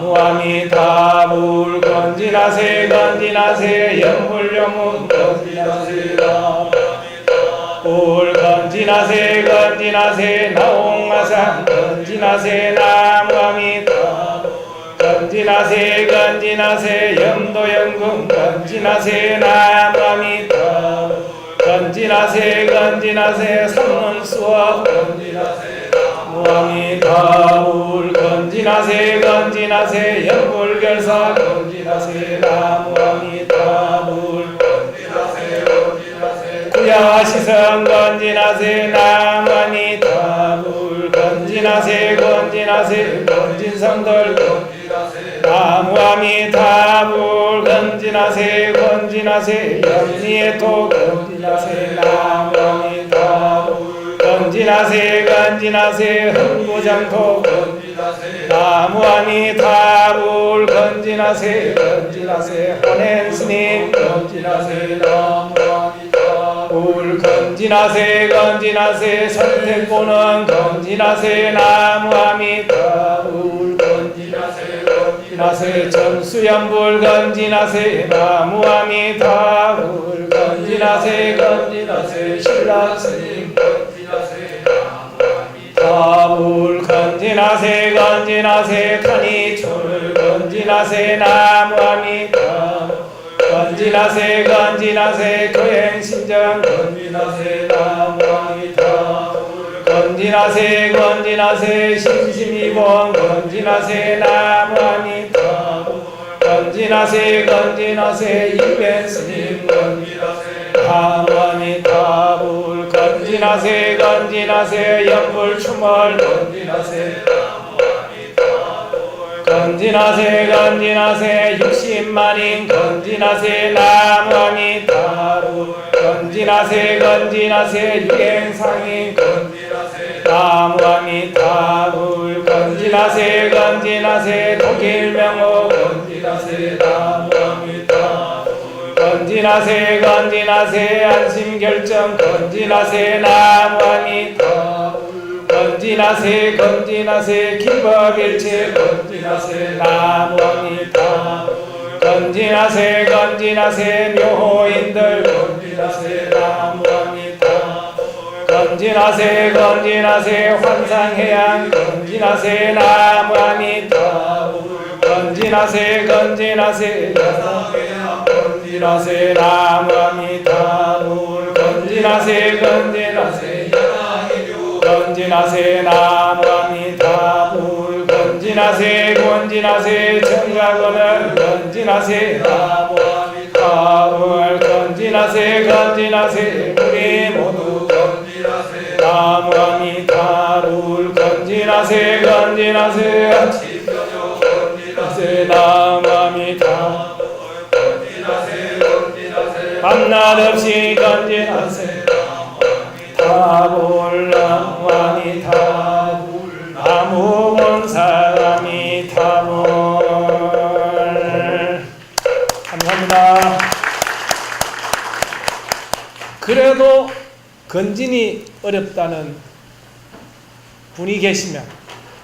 나무아미타불 건진하세 건진하세 영불영문 건진하세 나무아미타불 건진하세 건진하세 나옹마상 건진하세 나무아미타불 건진하세 건진하세 영도영궁 건진하세 나무아미타불 건진하세 건진하세 삼문수업 건진하세 나무아미타불 건진하세 건진하세 영불결사 건진하세 나무아미타불 건진하세 건진하세 구야시성 건진하세 나무아미타불 건진하세 건진하세 건진성들 나무아미타불 건진하세 건진하세 영리의토 건진하세 나무아미타불 건진하세 건진하세 흥부장토 건진하세 나무아미타불 건진하세 건진하세 혼행스님 건진하세 나무아미타불 건진하세 건진하세 선택보는 건진하세 나무아미타불 건진하세 건진하세 정수연불 건진하세 나무아미타불 건진하세 건진하세 신라스님 건진하세 나무아미타불 건진하세 건진하세 카니초를 건진하세 나무아미타불 건진하세 건진하세 교행신정 건진하세 나무아미타불 건진하세 건진하세 심심이봉 건진하세 나무아미타불 건진하세 건진하세 이벤스님 건진하세 나무아미타불 건진하세 건진하세 연불춤을 건진하세 건진하세 건진하세 60만인 건진하세 나무아미타불 건진하세 건진하세 유행상인 건진하세 나무아미타불 건진하세 건진하세 독일명호 건진하세 나무아미타불 건진하세 건진하세 안심결정 건진하세 나무아미타불 건진하세 건진하세 기법일체 건진하세 나무아미타불 건진하세 건진하세 묘호인들 건진하세 나무아미타불 건진하세 건진하세 환상해양 건진하세 나무아미타불 건진하세 건진하세 야상해양 건진하세 나무아미타불 건진하세 건진하세 건진하세 나무아미타불 건진하세 건진하세 정각원을 건진하세 나무아미타불 건진하세 건진하세 우리 모두 건진하세 나무아미타불 건진하세 건진하세 아침저녁 건진하세 나무아미타불 건진하세 건진하세 밤낮 없이 건진하세 나무아미타불 나무아미타불 나무본사아미타불. 감사합니다. 그래도 건진이 어렵다는 분이 계시면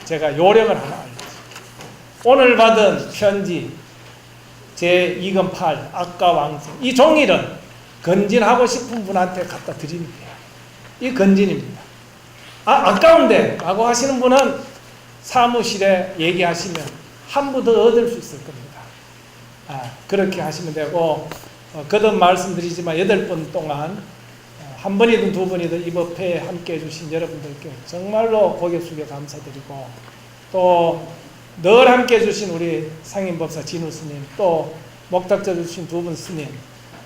제가 요령을 하나 알려드릴게요. 오늘 받은 편지 제2권 8 아까 왕성 이 종이는 건진하고 싶은 분한테 갖다 드리는 거예요. 이 건진입니다. 아까운데 라고 하시는 분은 사무실에 얘기하시면 한 부 더 얻을 수 있을 겁니다. 그렇게 하시면 되고, 거듭 말씀드리지만 8번 동안 한 번이든 두 번이든 이 법회에 함께 해주신 여러분들께 정말로 고개 숙여 감사드리고, 또 늘 함께 해주신 우리 상임법사 진우 스님, 또 목탁자 주신 두 분 스님,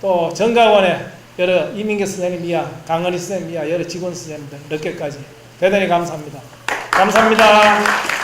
또 정가원의 여러 이민규 스님 이하, 강은희 스님 이하 여러 직원 스님들 늦게까지 대단히 감사합니다. 감사합니다.